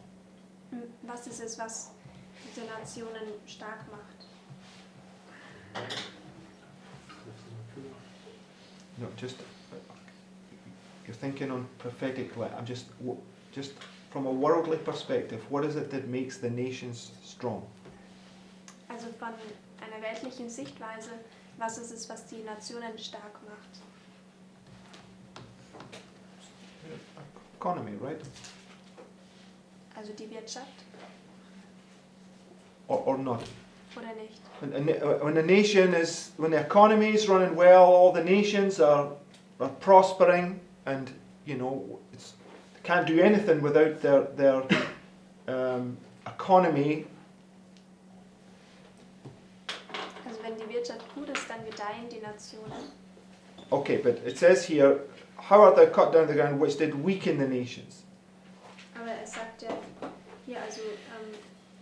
Was ist es, was diese Nationen stark macht? No, just you're thinking on prophetic. I'm just from a worldly perspective. What is it that makes the nations strong? Also von einer weltlichen Sichtweise, was ist es, was die Nationen stark macht? Economy, right? Also die Wirtschaft Or not? oder nicht? When the nation is, when the economy is running well, all the nations are prospering, and you know they can't do anything without their economy. Also wenn die Wirtschaft gut ist, dann gedeihen die Nationen. Okay, but it says here, how art thou cut down the ground, which did weaken the nations? Aber es sagt ja hier also,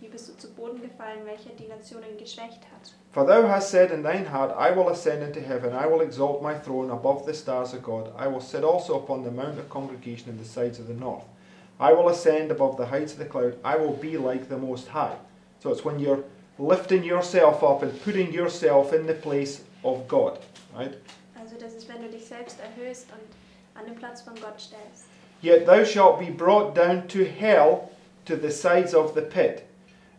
wie bist du zu Boden gefallen, welcher die Nationen geschwächt hat. For thou hast said in thine heart, I will ascend into heaven, I will exalt my throne above the stars of God, I will sit also upon the mount of congregation in the sides of the north. I will ascend above the heights of the cloud, I will be like the Most High. So it's when you're lifting yourself up and putting yourself in the place of God, right? Also das ist, wenn du dich selbst erhöhst und an den Platz von Gott stellst. Yet thou shalt be brought down to hell, to the sides of the pit.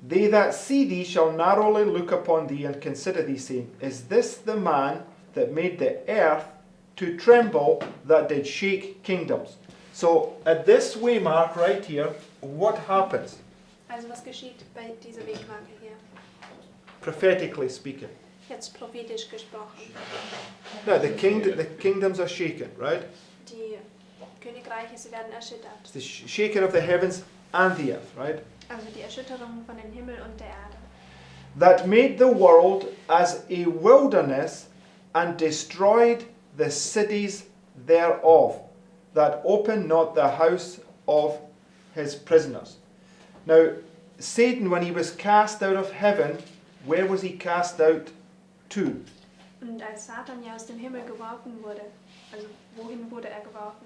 They that see thee shall narrowly look upon thee and consider thee, saying, Is this the man that made the earth to tremble, that did shake kingdoms? So at this waymark right here, what happens? Also was geschieht bei dieser Wegmarke hier? Prophetically speaking. Jetzt prophetisch gesprochen. No, the kingdoms are shaken, right? Die Königreiche, sie werden erschüttert. It's the shaking of the heavens and the earth, right? Also die Erschütterung von dem Himmel und der Erde. That made the world as a wilderness and destroyed the cities thereof, that opened not the house of his prisoners. Now, Satan, when he was cast out of heaven, where was he cast out to? Und als Satan ja aus dem Himmel geworfen wurde, also wohin wurde er geworfen?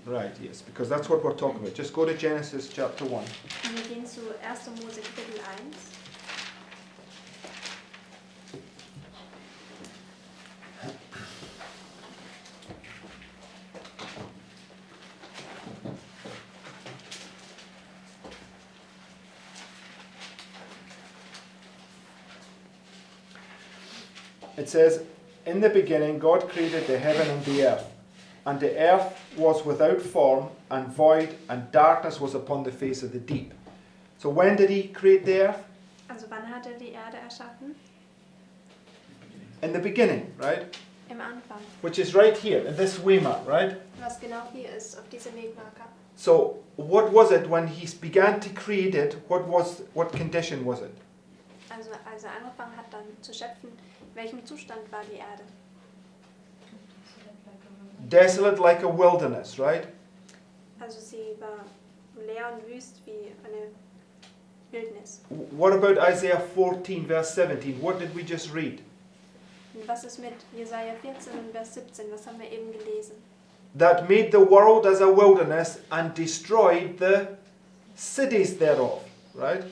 Right, yes, because that's what we're talking about. Just go to Genesis chapter 1. Und wir gehen zu 1. Mose Kapitel 1. It says, in the beginning God created the heaven and the earth. And the earth was without form and void, and darkness was upon the face of the deep. So when did he create the earth? Also wann hat er die Erde erschaffen? In the beginning, right? Im Anfang. Which is right here, in this Waymark, right? Was genau hier ist, auf diesem Wegmarker. So what was it when he began to create it? What condition was it? Also als er angefangen hat dann zu schöpfen, in welchem Zustand war die Erde? Desolate like a wilderness, right? Also sie war leer und wüst wie eine Wildnis. What about Isaiah 14 verse 17? What did we just read? Und was ist mit Jesaja 14 und Vers 17? Was haben wir eben gelesen? That made the world as a wilderness and destroyed the cities thereof, right?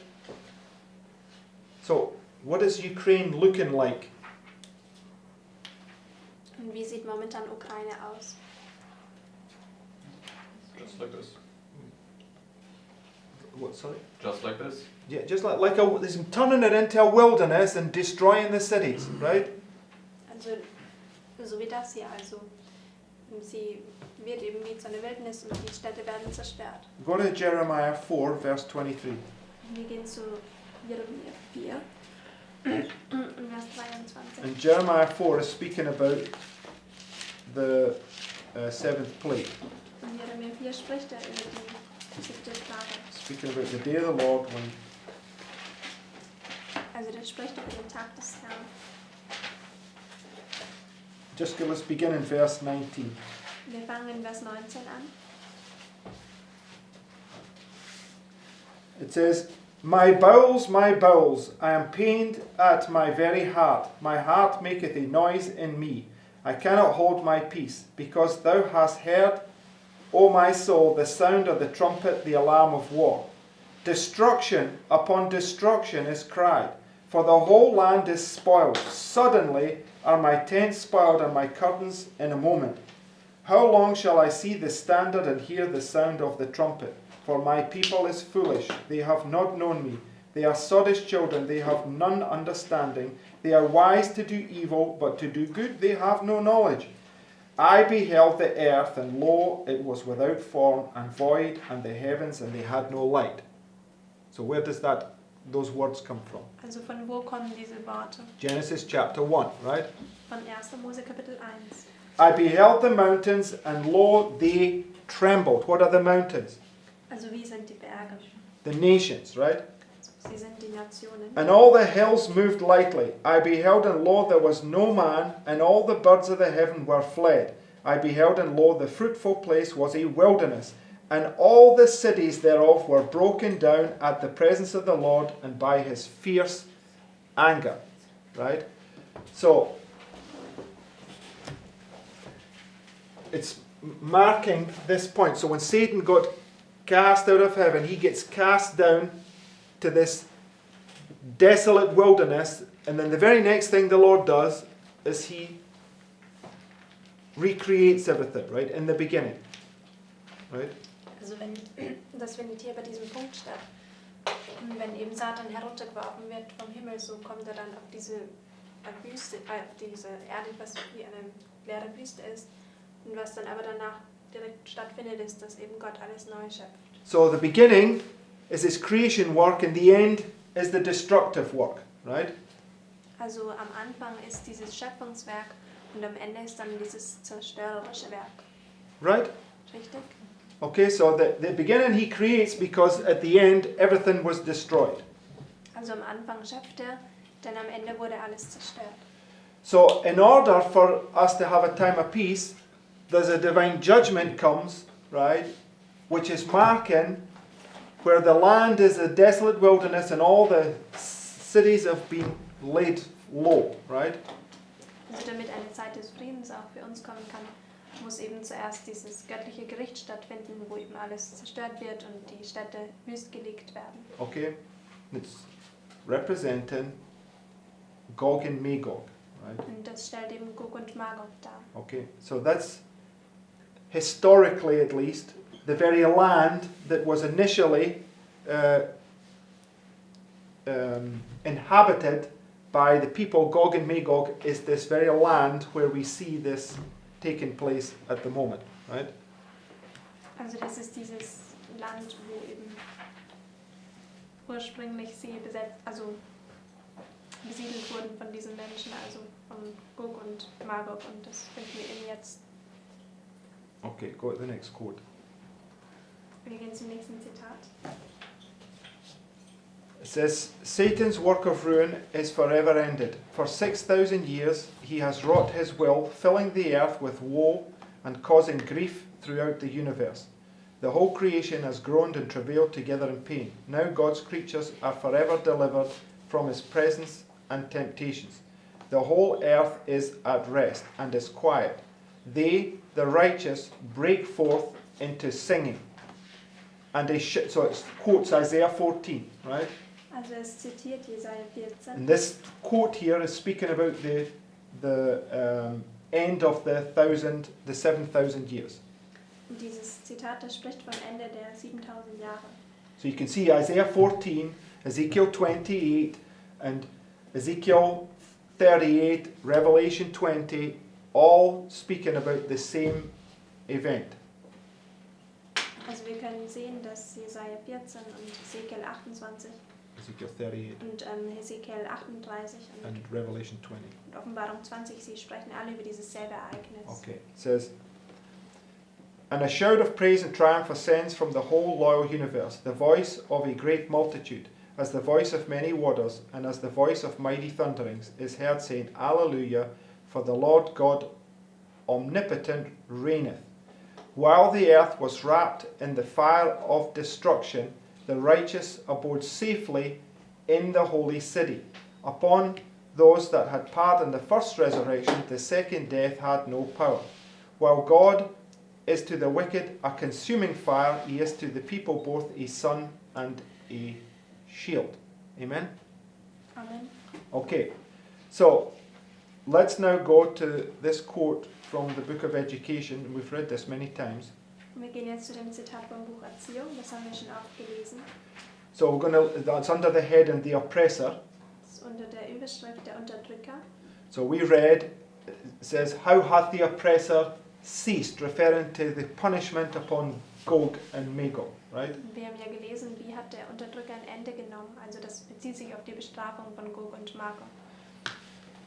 So, what is Ukraine looking like? Und wie sieht momentan Ukraine aus? Just like this. What, sorry? Just like this. Yeah, just like this, turning it into a wilderness and destroying the cities, right? Also so wie das hier. Also sie wird eben wie zu einer Wildnis und die Städte werden zerstört. Go to Jeremiah 4, verse 23. Wir gehen zu Jeremia 4 und Vers 23. And Jeremiah 4 is speaking about the seventh plague. Und Jeremia 4 spricht er über die 7. Plage. Speaking about the day of the Lord when Also das spricht über den Tag des Herrn. let's begin in verse 19. Wir fangen in Vers 19 an. It says, my bowels, I am pained at my very heart. My heart maketh a noise in me. I cannot hold my peace, because thou hast heard, O my soul, the sound of the trumpet, the alarm of war. Destruction upon destruction is cried, for the whole land is spoiled. Suddenly are my tents spoiled and my curtains in a moment. How long shall I see the standard and hear the sound of the trumpet? For my people is foolish, they have not known me. They are sottish children, they have none understanding. They are wise to do evil, but to do good they have no knowledge. I beheld the earth, and lo, it was without form and void, and the heavens, and they had no light. So where does those words come from? Also von wo kommen diese Worte? Genesis chapter 1, right? Von 1. Mose Kapitel 1. I beheld the mountains, and lo, they trembled. What are the mountains? Also wie sind die Berge? The nations, right? Sie sind die Nationen. And all the hills moved lightly. I beheld, and lo, there was no man, and all the birds of the heaven were fled. I beheld, and lo, the fruitful place was a wilderness, and all the cities thereof were broken down at the presence of the Lord and by his fierce anger. Right? So, it's marking this point. So when Satan got cast out of heaven, he gets cast down to this desolate wilderness, and then the very next thing the Lord does is he recreates everything, right, in the beginning, right? Also wenn das findet hier bei diesem Punkt statt. Und wenn eben Satan heruntergeworfen wird vom Himmel, so kommt er dann auf diese Wüste, auf diese Erde, was wie eine leere Wüste ist. Und was dann aber danach direkt stattfindet, ist, dass eben Gott alles neu schöpft. So the beginning is his creation work and the end is the destructive work, right? Also am Anfang ist dieses Schöpfungswerk und am Ende ist dann dieses zerstörerische Werk. Right? Richtig? Okay, so the beginning he creates because at the end everything was destroyed. Also am Anfang schöpft er, denn am Ende wurde alles zerstört. So in order for us to have a time of peace, there's a divine judgment comes, right? Which is marking where the land is a desolate wilderness and all the cities have been laid low, right? Also damit eine Zeit des Friedens auch für uns kommen kann, muss eben zuerst dieses göttliche Gericht stattfinden, wo eben alles zerstört wird und die Städte wüstgelegt werden. Okay? It's representing Gog and Magog, right? Und das stellt eben Gog und Magog dar. Okay, so that's historically at least the very land that was initially inhabited by the people. Gog and Magog is this very land where we see this taking place at the moment, right? Also das ist dieses Land, wo eben ursprünglich sie besiedelt wurden von diesen Menschen, also von Gog und Magog, und das finden wir eben jetzt. Okay, go to the next quote. Wir gehen zum nächsten Zitat. It says, Satan's work of ruin is forever ended. For 6,000 years he has wrought his will, filling the earth with woe and causing grief throughout the universe. The whole creation has groaned and travailed together in pain. Now God's creatures are forever delivered from his presence and temptations. The whole earth is at rest and is quiet. They, the righteous, break forth into singing. And so it quotes Isaiah 14, right? Also es zitiert Jesaja 14. And this quote here is speaking about the end of the 7,000 years. Und dieses Zitat, das spricht vom Ende der 7000 Jahre. So you can see Isaiah 14, Ezekiel 28, and Ezekiel 38, Revelation 20, all speaking about the same event. Also wir können sehen, dass Jesaja 14 und Ezekiel 28 Ezekiel 38 und Ezekiel 38 and Revelation 20. und Offenbarung 20, sie sprechen alle über dieses selbe Ereignis. Okay, it says, and a shout of praise and triumph ascends from the whole loyal universe, the voice of a great multitude, as the voice of many waters, and as the voice of mighty thunderings, is heard saying, Alleluia, for the Lord God omnipotent reigneth. While the earth was wrapped in the fire of destruction, the righteous abode safely in the holy city. Upon those that had part in the first resurrection, the second death had no power. While God is to the wicked a consuming fire, he is to the people both a sun and a shield. Amen? Amen. Okay, so let's now go to this quote from the book of Education. We've read this many times. Wir gehen jetzt zu dem Zitat vom Buch Erziehung, das haben wir schon oft gelesen. So that's under the heading the oppressor. Das ist unter der Überschrift der Unterdrücker. So we read, it says, how hath the oppressor ceased, referring to the punishment upon Gog and Magog, right? Wir haben ja gelesen, wie hat der Unterdrücker ein Ende genommen. Also das bezieht sich auf die Bestrafung von Gog und Magog.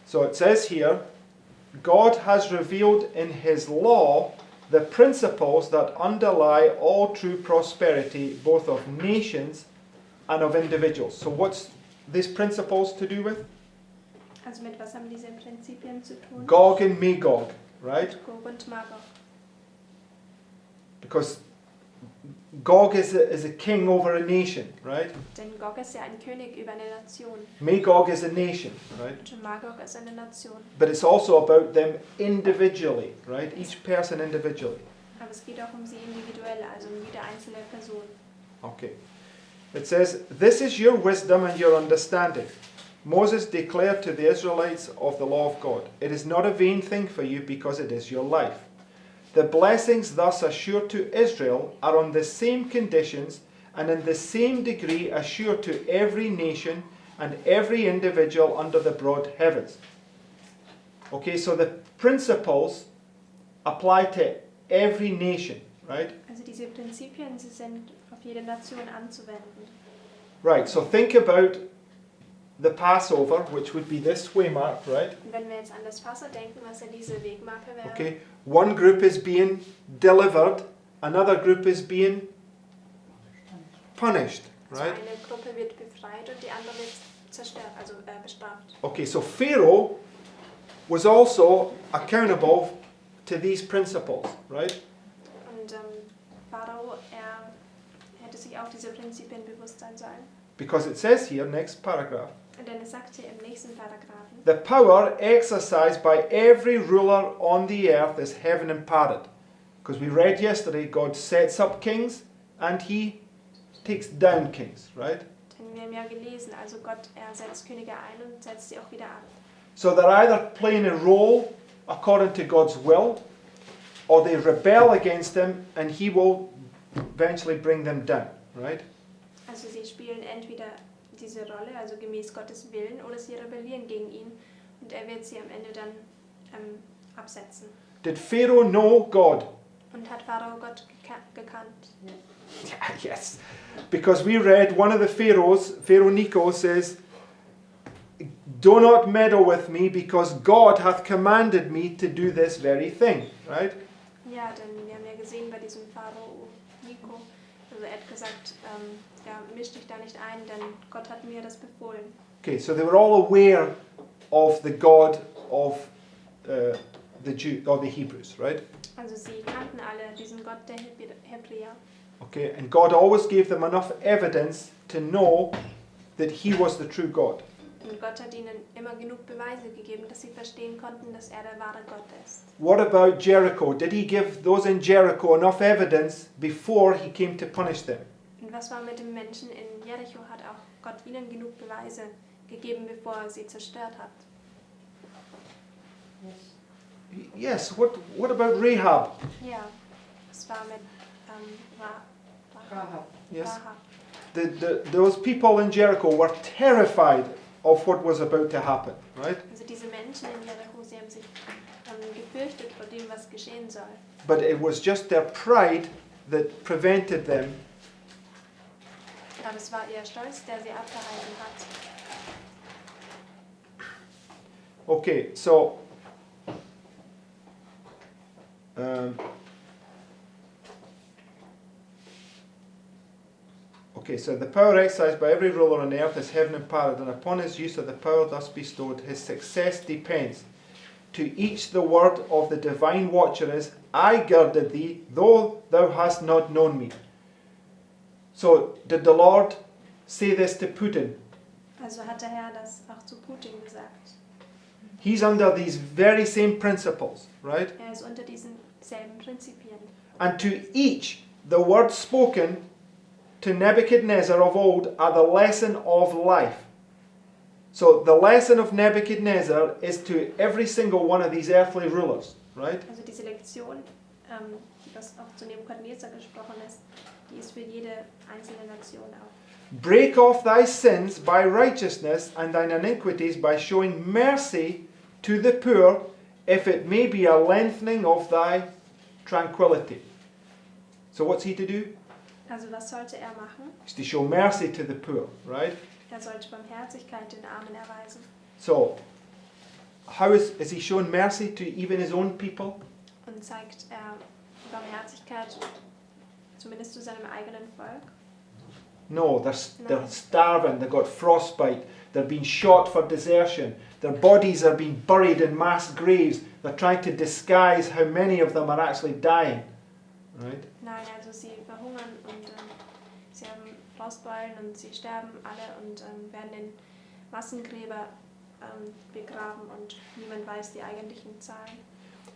So it says here, God has revealed in his law the principles that underlie all true prosperity, both of nations and of individuals. So what's these principles to do with? Also mit was haben diese Prinzipien zu tun? Gog and Magog, right? Gog und Magog. Because Gog is a king over a nation, right? Denn Gog ist ja ein König über eine Nation. Magog is a nation, right? Und Magog ist eine Nation. But it's also about them individually, right? Each person individually. Aber es geht auch um sie individuell, also um jede einzelne Person. Okay. It says, this is your wisdom and your understanding. Moses declared to the Israelites of the law of God, it is not a vain thing for you because it is your life. The blessings thus assured to Israel are on the same conditions and in the same degree assured to every nation and every individual under the broad heavens. Okay, so the principles apply to every nation, right? Also diese Prinzipien, sie sind auf jede Nation anzuwenden. Right, so think about the Passover, which would be this waymark, right? Und wenn wir jetzt an das Passa denken, was ja diese Wegmarke wäre, Okay, one group is being delivered, another group is being punished, also right? eine Gruppe wird befreit und die andere wird zerstört, also bestraft. Okay, so Pharaoh was also accountable to these principles, right? Und Pharao, er hätte sich auch diese Prinzipien bewusst sein sollen. Because it says here, next paragraph, Denn es sagt hier im nächsten Paragraphen, the power exercised by every ruler on the earth is heaven imparted. Because we read yesterday, God sets up kings and he takes down kings, right? denn wir haben ja gelesen, also Gott, er setzt Könige ein und setzt sie auch wieder ab. So they're either playing a role according to God's will, or they rebel against him and he will eventually bring them down, right? Also sie spielen entweder diese Rolle, also gemäß Gottes Willen, oder sie rebellieren gegen ihn und er wird sie am Ende dann absetzen. Did Pharaoh know God? Und hat Pharao Gott gekannt? Yeah, yes. Because we read one of the pharaohs, Pharaoh Necho, says, do not meddle with me because God hath commanded me to do this very thing, right? Ja, denn wir haben ja gesehen bei diesem Pharao Nico, also er hat gesagt, ja, misch dich da nicht ein, denn Gott hat mir das befohlen. Okay, so they were all aware of the God of the Jew or the Hebrews, right? Also sie kannten alle diesen Gott der Hebräer. Okay, and God always gave them enough evidence to know that He was the true God. Und Gott hat ihnen immer genug Beweise gegeben, dass sie verstehen konnten, dass er der wahre Gott ist. What about Jericho? Did He give those in Jericho enough evidence before He came to punish them? Und was war mit den Menschen in Jericho? Hat auch Gott ihnen genug Beweise gegeben, bevor er sie zerstört hat? Yes, what about Rahab? Ja, es war mit Rahab. Yes. Rahab. Those people in Jericho were terrified of what was about to happen, right? Also diese Menschen in Jericho, sie haben sich gefürchtet vor dem, was geschehen soll. But it was just their pride that prevented them. Aber es war ihr Stolz, der sie abgehalten hat. Okay, so so the power exercised by every ruler on earth is heaven imparted, and upon his use of the power thus bestowed, his success depends. To each the word of the divine watcher is, I girded thee, though thou hast not known me. So, did the Lord say this to Putin? Also hat der Herr das auch zu Putin gesagt. He's under these very same principles, right? Er ist unter diesen selben Prinzipien. And to each the words spoken to Nebuchadnezzar of old are the lesson of life. So the lesson of Nebuchadnezzar is to every single one of these earthly rulers, right? Also diese Lektion, was auch zu Nebukadnezar gesprochen ist, die ist für jede einzelne Nation auch. Break off thy sins by righteousness and thine iniquities by showing mercy to the poor, if it may be a lengthening of thy tranquility. So what's he to do? Also was sollte er machen? He's to show mercy to the poor, right? Er sollte Barmherzigkeit den Armen erweisen. So, how is he showing mercy to even his own people? Und zeigt Barmherzigkeit zumindest zu seinem eigenen Volk? No, they're starving, they've got frostbite, they're being shot for desertion, their bodies are being buried in mass graves, they're trying to disguise how many of them are actually dying, right? Nein, also sie verhungern und sie haben Frostbeulen und sie sterben alle und werden in Massengräber begraben und niemand weiß die eigentlichen Zahlen.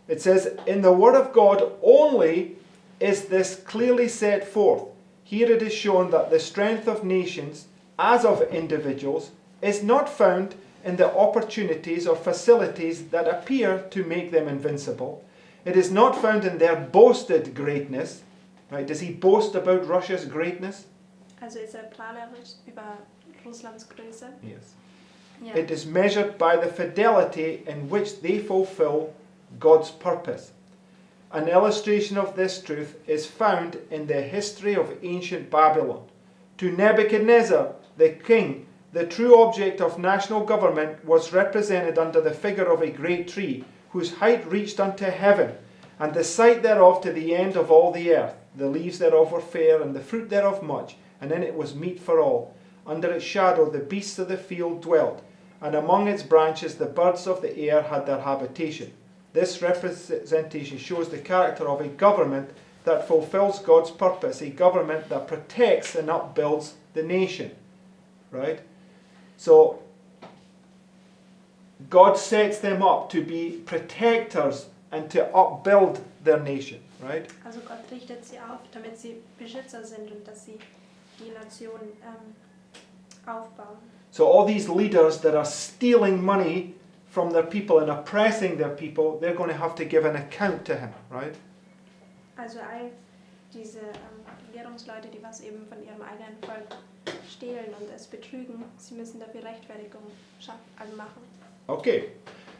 It says, in the word of God only is this clearly set forth. Here it is shown that the strength of nations, as of individuals, is not found in the opportunities or facilities that appear to make them invincible. It is not found in their boasted greatness. Right? Does he boast about Russia's greatness? Also ist prahlerisch über Russlands Größe? Yes. Ja. It is measured by the fidelity in which they fulfill God's purpose. an illustration of this truth is found in the history of ancient Babylon. To Nebuchadnezzar, the king, the true object of national government was represented under the figure of a great tree, whose height reached unto heaven, and the sight thereof to the end of all the earth. The leaves thereof were fair, and the fruit thereof much, and in it was meat for all. Under its shadow the beasts of the field dwelt, and among its branches the birds of the air had their habitation. This representation shows the character of a government that fulfills God's purpose, a government that protects and upbuilds the nation. Right? So, God sets them up to be protectors and to upbuild their nation. Right? Also Gott richtet sie auf, damit sie Beschützer sind und dass sie die Nation aufbauen. So all these leaders that are stealing money from their people and oppressing their people, they're going to have to give an account to him, right? Also all diese Regierungsleute, die was eben von ihrem eigenen Volk stehlen und es betrügen, sie müssen dafür Rechtfertigung machen. Okay,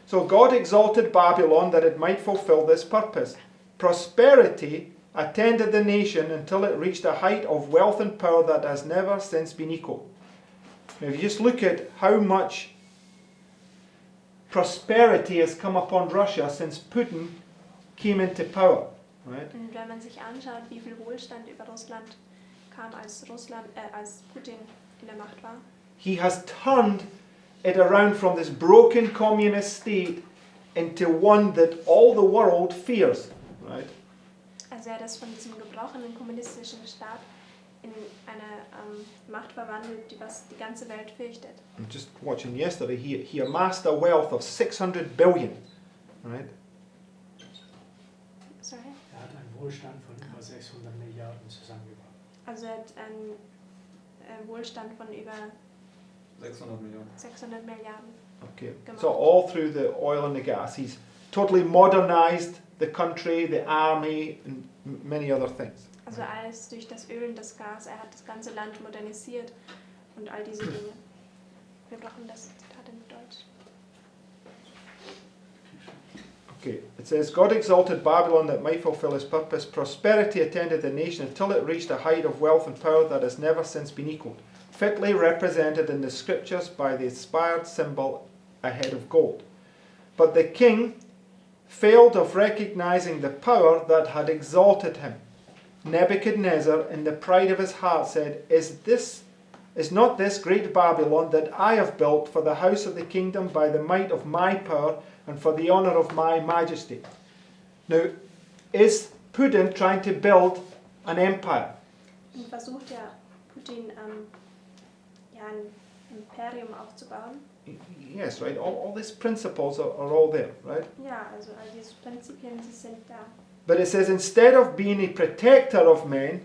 so God exalted Babylon that it might fulfill this purpose. Prosperity attended the nation until it reached a height of wealth and power that has never since been equal. Now if you just look at how much prosperity has come upon Russia since Putin came into power, right? Und wenn man sich anschaut, wie viel Wohlstand über Russland kam, als Putin in der Macht war. He has turned it around from this broken communist state into one that all the world fears, right? Also er hat das von diesem gebrochenen kommunistischen Staat in eine Macht verwandelt, die was die ganze Welt fürchtet. I'm just watching yesterday, he amassed a wealth of 600 billion, right? Sorry? Er hat einen Wohlstand von über 600 Milliarden zusammengebracht. Also er hat einen Wohlstand von über 600 Millionen. 600 Milliarden. Okay, gemacht. so all through the oil and the gas, he's totally modernized the country, the army, and many other things. Also alles durch das Öl und das Gas. Er hat das ganze Land modernisiert und all diese Dinge. Wir brauchen das Zitat in Deutsch. Okay, it says, God exalted Babylon that might fulfill his purpose. Prosperity attended the nation until it reached a height of wealth and power that has never since been equaled, fitly represented in the scriptures by the inspired symbol a head of gold. But the king failed of recognizing the power that had exalted him. Nebuchadnezzar, in the pride of his heart, said, Is not this great Babylon that I have built for the house of the kingdom by the might of my power and for the honor of my majesty? Now, is Putin trying to build an empire? Und versucht ja Putin ein Imperium aufzubauen. Yes, right. All these principles are all there, right? Ja, also all diese Prinzipien, sie sind da. But it says, instead of being a protector of men,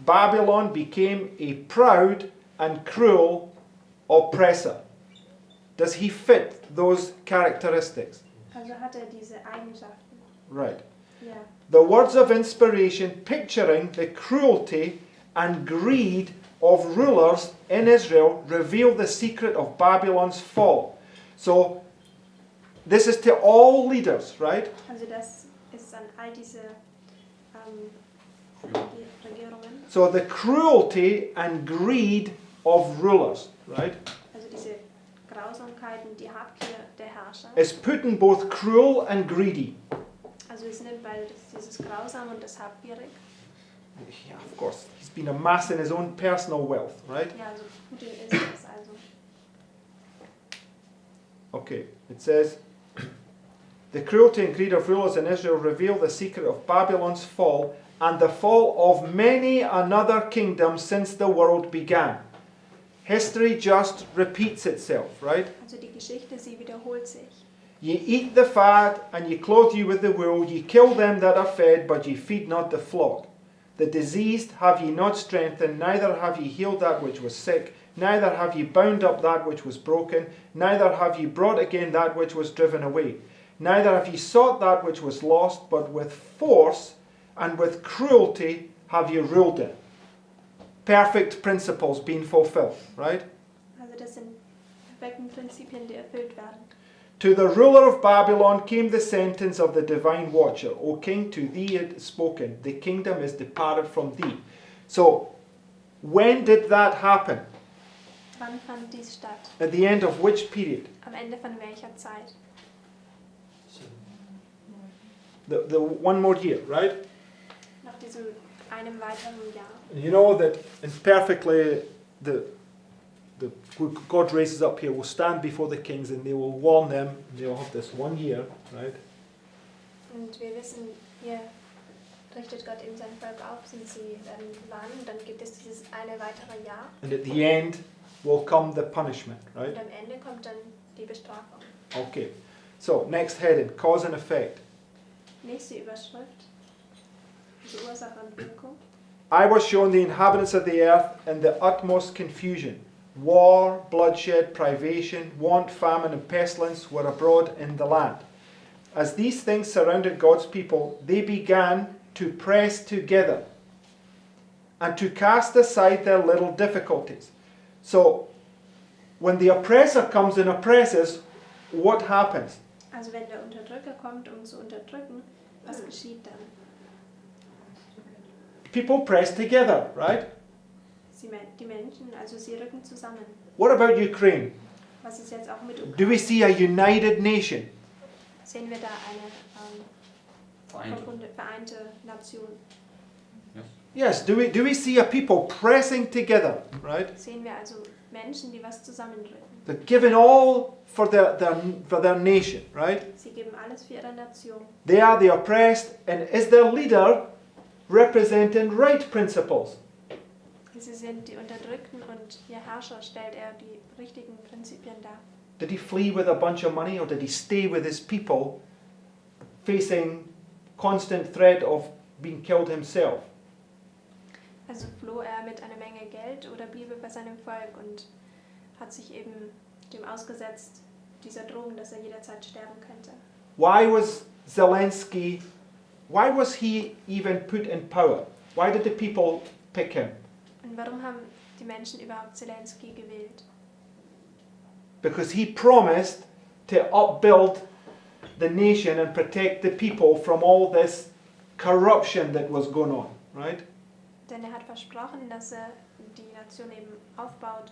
Babylon became a proud and cruel oppressor. Does he fit those characteristics? Also hat er diese Eigenschaften. Right. Ja. The words of inspiration picturing the cruelty and greed of rulers in Israel reveal the secret of Babylon's fall. So, this is to all leaders, right? Also das ist an all diese Regierungen. So, the cruelty and greed of rulers, right? Also diese Grausamkeiten, die Habgier der Herrscher. Is Putin both cruel and greedy? Also ist nicht, weil dieses Grausam und das Habgierig. Yeah, of course. He's been amassing his own personal wealth, right? Ja, also Putin ist das also. Okay, it says, the cruelty and greed of rulers in Israel reveal the secret of Babylon's fall and the fall of many another kingdom since the world began. History just repeats itself, right? Also die Geschichte, sie wiederholt sich. Ye eat the fat, and ye clothe you with the wool. Ye kill them that are fed, but ye feed not the flock. The diseased have ye not strengthened, neither have ye healed that which was sick, neither have ye bound up that which was broken, neither have ye brought again that which was driven away. Neither have ye sought that which was lost, but with force and with cruelty have ye ruled it. Perfect principles being fulfilled, right? Also das sind perfekten Prinzipien, die erfüllt werden. To the ruler of Babylon came the sentence of the divine watcher. O king, to thee it is spoken. The kingdom is departed from thee. So, when did that happen? Wann fand dies statt? At the end of which period? Am Ende von welcher Zeit? So, The one more year, right? Nach diesem einem weiteren Jahr. And you know that imperfectly the God raises up here will stand before the kings and they will warn them. They will have this 1 year, right? Und wir wissen, hier richtet Gott eben sein Volk auf, sind sie warnen, dann gibt es dieses eine weitere Jahr And at the end will come the punishment, right? und am Ende kommt dann die Bestrafung. Okay. So, next heading, cause and effect. Nächste Überschrift, diese Ursache und Wirkung. I was shown the inhabitants of the earth in the utmost confusion. War, bloodshed, privation, want, famine, and pestilence were abroad in the land. As these things surrounded God's people, they began to press together and to cast aside their little difficulties. So, when the oppressor comes and oppresses, what happens? Also wenn der Unterdrücker kommt, um zu unterdrücken, was geschieht dann? People press together, right? Die Menschen, also sie rücken zusammen. What about Ukraine? Was ist jetzt auch mit Do Ukraine? we see a united nation? Sehen wir da eine Vereint. vereinte Nation? Yes, do we see a people pressing together, right? Sehen wir also Menschen, die was zusammenrücken. They're giving all for their nation, right? Sie geben alles für ihre Nation. They are the oppressed, and is their leader representing right principles? Sie sind die Unterdrückten und ihr Herrscher stellt er die richtigen Prinzipien dar. Did he flee with a bunch of money, or did he stay with his people, facing constant threat of being killed himself? Also floh er mit einer Menge Geld oder blieb er bei seinem Volk und hat sich eben dem ausgesetzt, dieser Drohung, dass er jederzeit sterben könnte. Why was Zelensky, why was he even put in power? Why did the people pick him? Und warum haben die Menschen überhaupt Zelensky gewählt? Because he promised to upbuild the nation and protect the people from all this corruption that was going on, right? Denn er hat versprochen, dass er die Nation eben aufbaut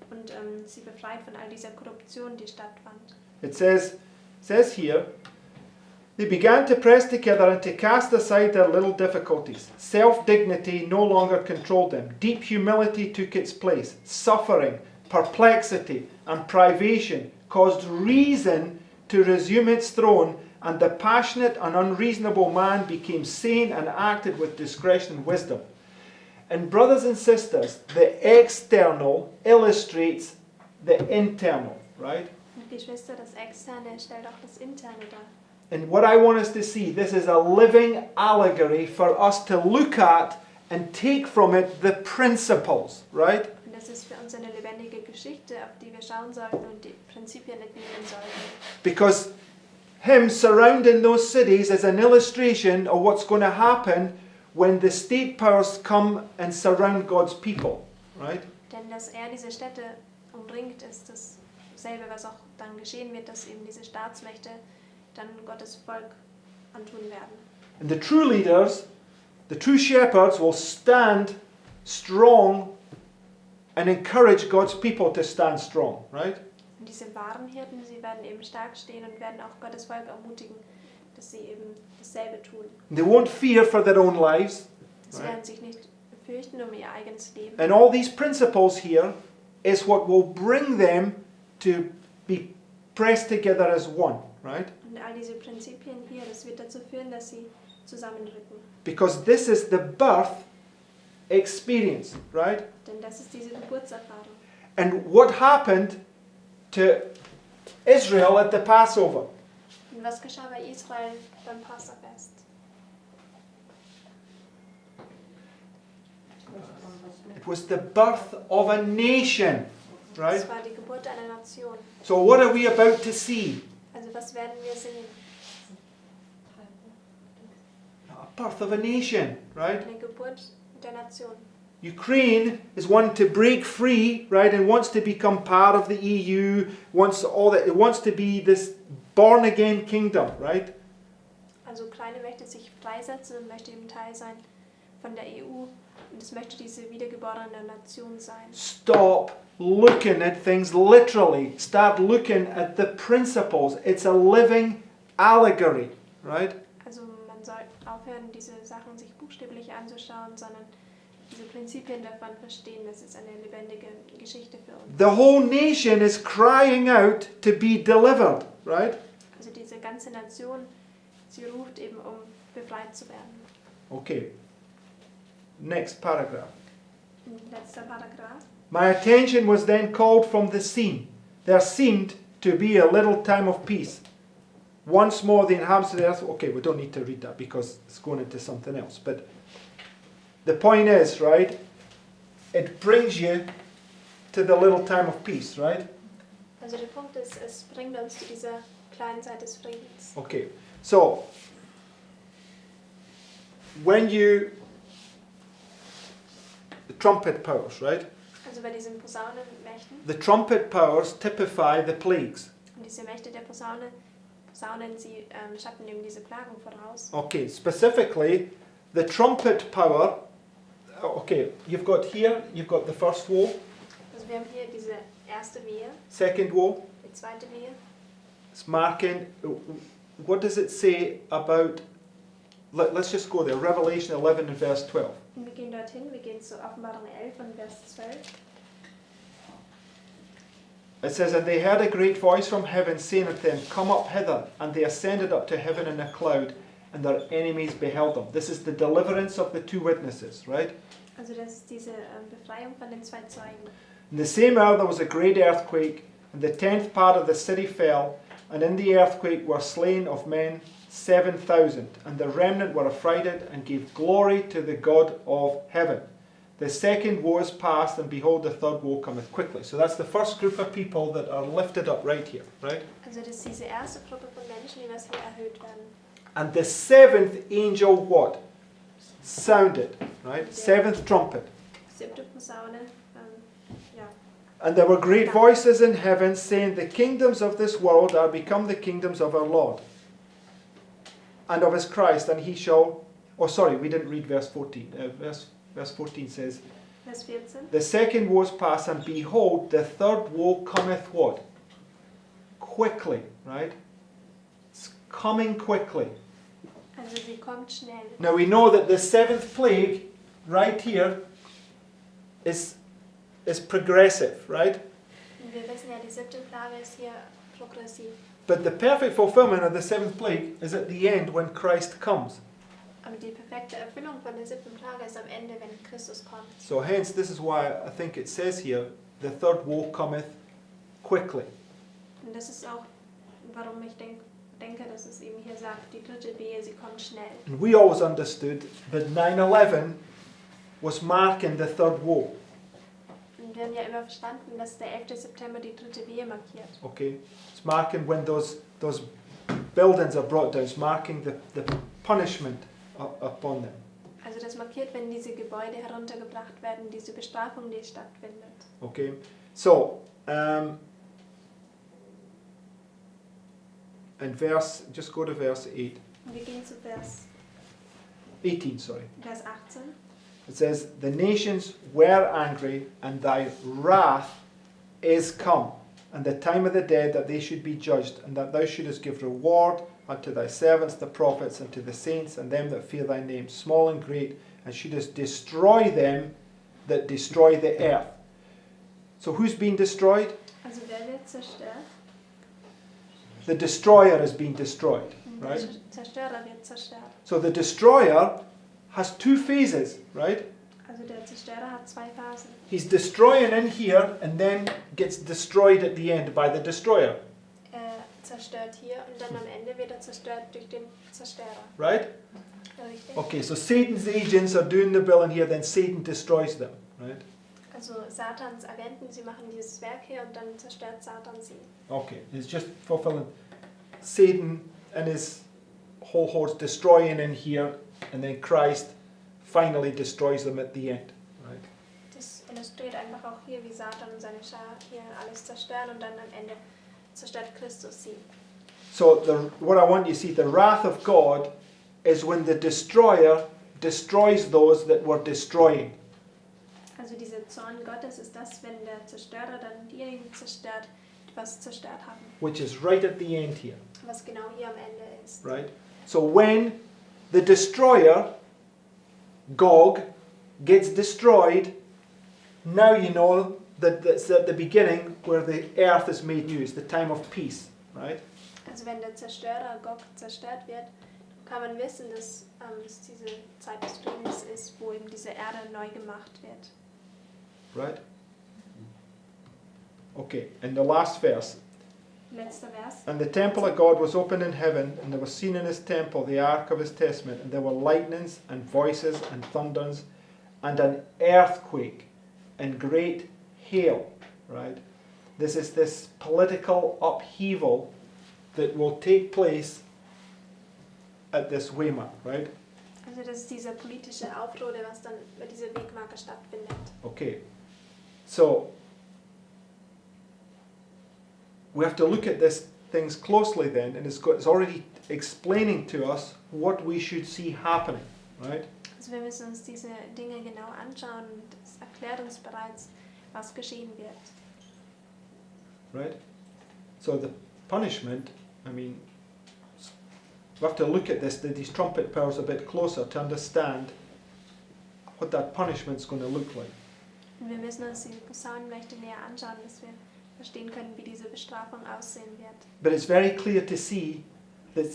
und sie befreit von all dieser Korruption, die stattfand. It says here, they began to press together and to cast aside their little difficulties. Self-dignity no longer controlled them. Deep humility took its place. Suffering, perplexity, and privation caused reason to resume its throne, and the passionate and unreasonable man became sane and acted with discretion and wisdom. And brothers and sisters, the external illustrates the internal, right? Und Geschwister, das Externe stellt auch das Interne dar. And what I want us to see, this is a living allegory for us to look at and take from it the principles, right? Und das ist für uns eine lebendige Geschichte, auf die wir schauen sollten und die Prinzipien entnehmen sollten. Because him surrounding those cities is an illustration of what's going to happen when the state powers come and surround God's people, right? Denn dass er diese Städte umringt, ist dasselbe, was auch dann geschehen wird, dass eben diese Staatsmächte dann Gottes Volk antun werden. And the true leaders, the true shepherds will stand strong and encourage God's people to stand strong, right? Und diese wahren Hirten, sie werden eben stark stehen und werden auch Gottes Volk ermutigen, dass sie eben dasselbe tun. They won't fear for their own lives. Sie werden sich nicht fürchten um ihr eigenes Leben. And all these principles here is what will bring them to be pressed together as one, right? Und all diese Prinzipien hier, das wird dazu führen, dass sie zusammenrücken. Because this is the birth experience, right? Denn das ist diese Geburtserfahrung. And what happened to Israel at the Passover? Und was geschah bei Israel beim Passafest? It was the birth of a nation, right? Es war die Geburt einer Nation. So what are we about to see? Also was werden wir sehen? A birth of a nation, right? Eine Geburt der Nation. Ukraine is one to break free, right, and wants to become part of the EU. Wants all that. It wants to be this born again kingdom, right? Also Kleine möchte sich freisetzen und möchte eben Teil sein von der EU und es möchte diese wiedergeborene Nation sein. Stop looking at things literally. Start looking at the principles. It's a living allegory, right? Also man soll aufhören, diese Sachen sich buchstäblich anzuschauen, sondern diese Prinzipien davon verstehen. Das ist eine lebendige Geschichte für uns. The whole nation is crying out to be delivered, right? Also diese ganze Nation, sie ruft eben, um befreit zu werden. Okay. Next paragraph. Letzter Paragraph. My attention was then called from the scene. There seemed to be a little time of peace. Once more the inhabitants of the earth... Okay, we don't need to read that because it's going into something else. But the point is, right, it brings you to the little time of peace, right? Also der Punkt ist, es bringt uns zu dieser kleinen Zeit des Friedens. Okay, so when you... The trumpet powers, right? Also bei diesen Posaunenmächten, The trumpet powers typify the plagues. und diese Mächte der Posaunen, sie schatten eben diese Plagen voraus. Okay, specifically, the trumpet power, okay, you've got the first woe, Also wir haben hier diese erste Wehe, second woe, die zweite Wehe. it's marking, what does it say about, let's just go there, Revelation 11 and verse 12. Und wir gehen dorthin, wir gehen zur Offenbarung 11 und Vers 12. It says, and they heard a great voice from heaven saying unto them, come up hither. And they ascended up to heaven in a cloud, and their enemies beheld them. This is the deliverance of the two witnesses, right? Also das ist diese Befreiung von den zwei Zeugen. In the same hour there was a great earthquake, and the 10th part of the city fell, and in the earthquake were slain of men 7,000, and the remnant were affrighted and gave glory to the God of heaven. The second woe is past, and behold, the third woe cometh quickly. So that's the first group of people that are lifted up right here, right? Also das ist diese erste Gruppe von Menschen, die was hier erhöht werden. And the seventh angel what? Sounded, right? Seventh trumpet. Siebte Posaune, ja. And there were great voices in heaven saying, the kingdoms of this world are become the kingdoms of our Lord and of his Christ, and he shall... Oh, sorry, we didn't read verse 14. Verse 14 says, Vers 14. the second woe is past, and behold, the third woe cometh what? Quickly, right? It's coming quickly. Also sie kommt schnell. Now we know that the seventh plague, right here, is progressive, right? Und wir wissen ja, die siebte Plage ist hier progressiv. But the perfect fulfillment of the seventh plague is at the end when Christ comes. Aber die perfekte Erfüllung von der siebten Plage ist am Ende, wenn Christus kommt. So hence, this is why I think it says here, the third woe cometh quickly. Und das ist auch, warum ich denke, dass es eben hier sagt, die dritte Wehe, sie kommt schnell. And we always understood that 9/11 was marking the third woe. Und wir haben ja immer verstanden, dass der 11. September die dritte Wehe markiert. Okay, it's marking when those buildings are brought down. It's marking the punishment upon them. Also das markiert, wenn diese Gebäude heruntergebracht werden, diese Bestrafung, die stattfindet. Okay, so and just go to verse 8. Und wir gehen zu Vers 18, sorry. 18. It says, the nations were angry, and thy wrath is come, and the time of the dead that they should be judged, and that thou shouldest give reward unto thy servants the prophets, and to the saints, and them that fear thy name, small and great, and shouldest destroy them that destroy the earth. So who's been destroyed? Also wer wird zerstört? The destroyer is being destroyed, Und der right? Zerstörer wird zerstört. So the destroyer has two phases, right? Also der Zerstörer hat zwei Phasen. He's destroying in here and then gets destroyed at the end by the destroyer, Er zerstört hier und dann am Ende wird er zerstört durch den Zerstörer. right? Richtig? Okay, so Satan's agents are doing the bill in here, then Satan destroys them, right? Also Satans Agenten, sie machen dieses Werk hier und dann zerstört Satan sie. Okay, it's just fulfilling Satan and his whole hordes destroying in here, and then Christ finally destroys them at the end, right? Das illustriert einfach auch hier, wie Satan und seine Schar hier alles zerstören und dann am Ende zerstört Christus sie. So what I want you to see, the wrath of God is when the destroyer destroys those that were destroying. Also dieser Zorn Gottes ist das, wenn der Zerstörer dann diejenigen zerstört, die was zerstört haben. Which is right at the end here, Was genau hier am Ende ist. right? So when the destroyer, Gog, gets destroyed, now you know that that's at the beginning where the earth is made new. It's the time of peace, right? Also wenn der Zerstörer Gog zerstört wird, kann man wissen, dass es diese Zeit des Friedens ist, wo eben diese Erde neu gemacht wird. Right? Okay, and the last verse. Letzter Vers. And the temple of God was opened in heaven, and there was seen in his temple the ark of his testament, and there were lightnings and voices and thunders, and an earthquake and great hail. Right? This is this political upheaval that will take place at this Weimar, right? Also das ist dieser politische Aufruhr, der was dann bei dieser Wegmarke stattfindet. Okay, so we have to look at these things closely then, and it's already explaining to us what we should see happening, right? Also wir müssen uns diese Dinge genau anschauen und es erklärt uns bereits, was geschehen wird. Right? So the punishment, I mean, we have to look at these trumpet powers a bit closer to understand what that punishment's going to look like. Und wir müssen uns die Posaunenmächte näher anschauen, dass wir verstehen können, wie diese Bestrafung aussehen wird. But it's very clear to see that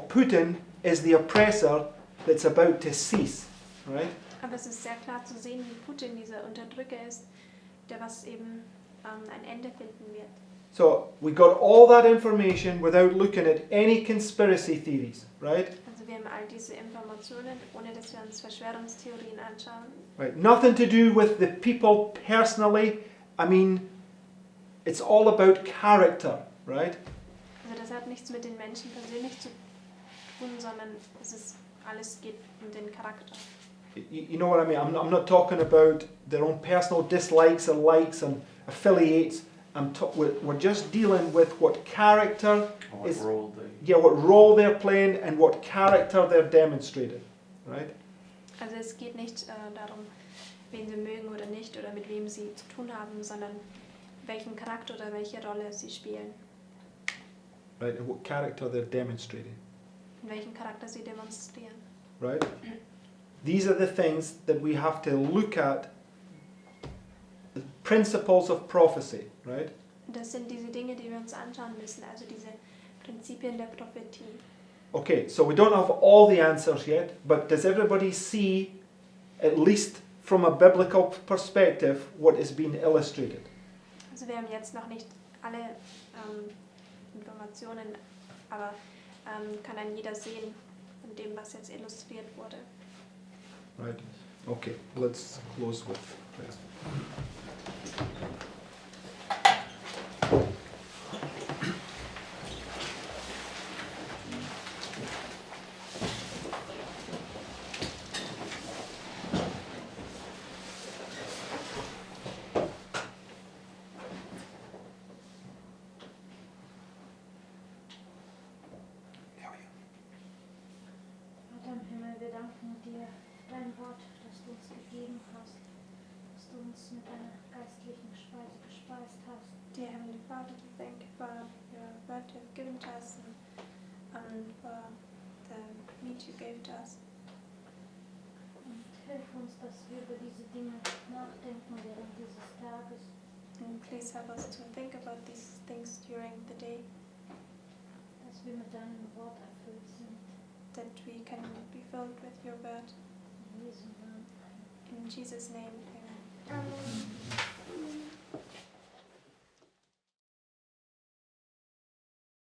Putin is the oppressor that's about to cease, right? Aber es ist sehr klar zu sehen, wie Putin dieser Unterdrücker ist, der was eben ein Ende finden wird. So we got all that information without looking at any conspiracy theories, right? Also wir haben all diese Informationen, ohne dass wir uns Verschwörungstheorien anschauen. Right. Nothing to do with the people personally. I mean, it's all about character, right? Also das hat nichts mit den Menschen persönlich zu tun, sondern es ist, alles geht um den Charakter. You know what I mean? I'm not talking about their own personal dislikes and likes and affiliates. We're just dealing with what character What is, role they... yeah, what role they're playing and what character they're demonstrating, right? Also es geht nicht darum, wen sie mögen oder nicht oder mit wem sie zu tun haben, sondern welchen Charakter oder welche Rolle sie spielen. Right, and what character they're demonstrating, Und welchen Charakter sie demonstrieren. right? These are the things that we have to look at, the principles of prophecy, right? Und das sind diese Dinge, die wir uns anschauen müssen, also diese Prinzipien der Prophetie. Okay, so we don't have all the answers yet, but does everybody see, at least from a biblical perspective, what is being illustrated? Also wir haben jetzt noch nicht alle Informationen, aber kann ein jeder sehen von dem, was jetzt illustriert wurde. Right. Okay, let's close with prayer. Vater im Himmel, wir danken dir für dein Wort, das du uns gegeben hast, dass du uns mit deiner geistlichen Speise gespeist hast. Dear Heavenly Father, we thank you for your word you have given to us and for the meat you gave to us. Und hilf uns, dass wir über diese Dinge nachdenken während dieses Tages, And please help us to think about these things during the day, dass wir mit deinem Wort erfüllt sind. that we can be filled with your word. In Jesu Namen. In Jesus' name,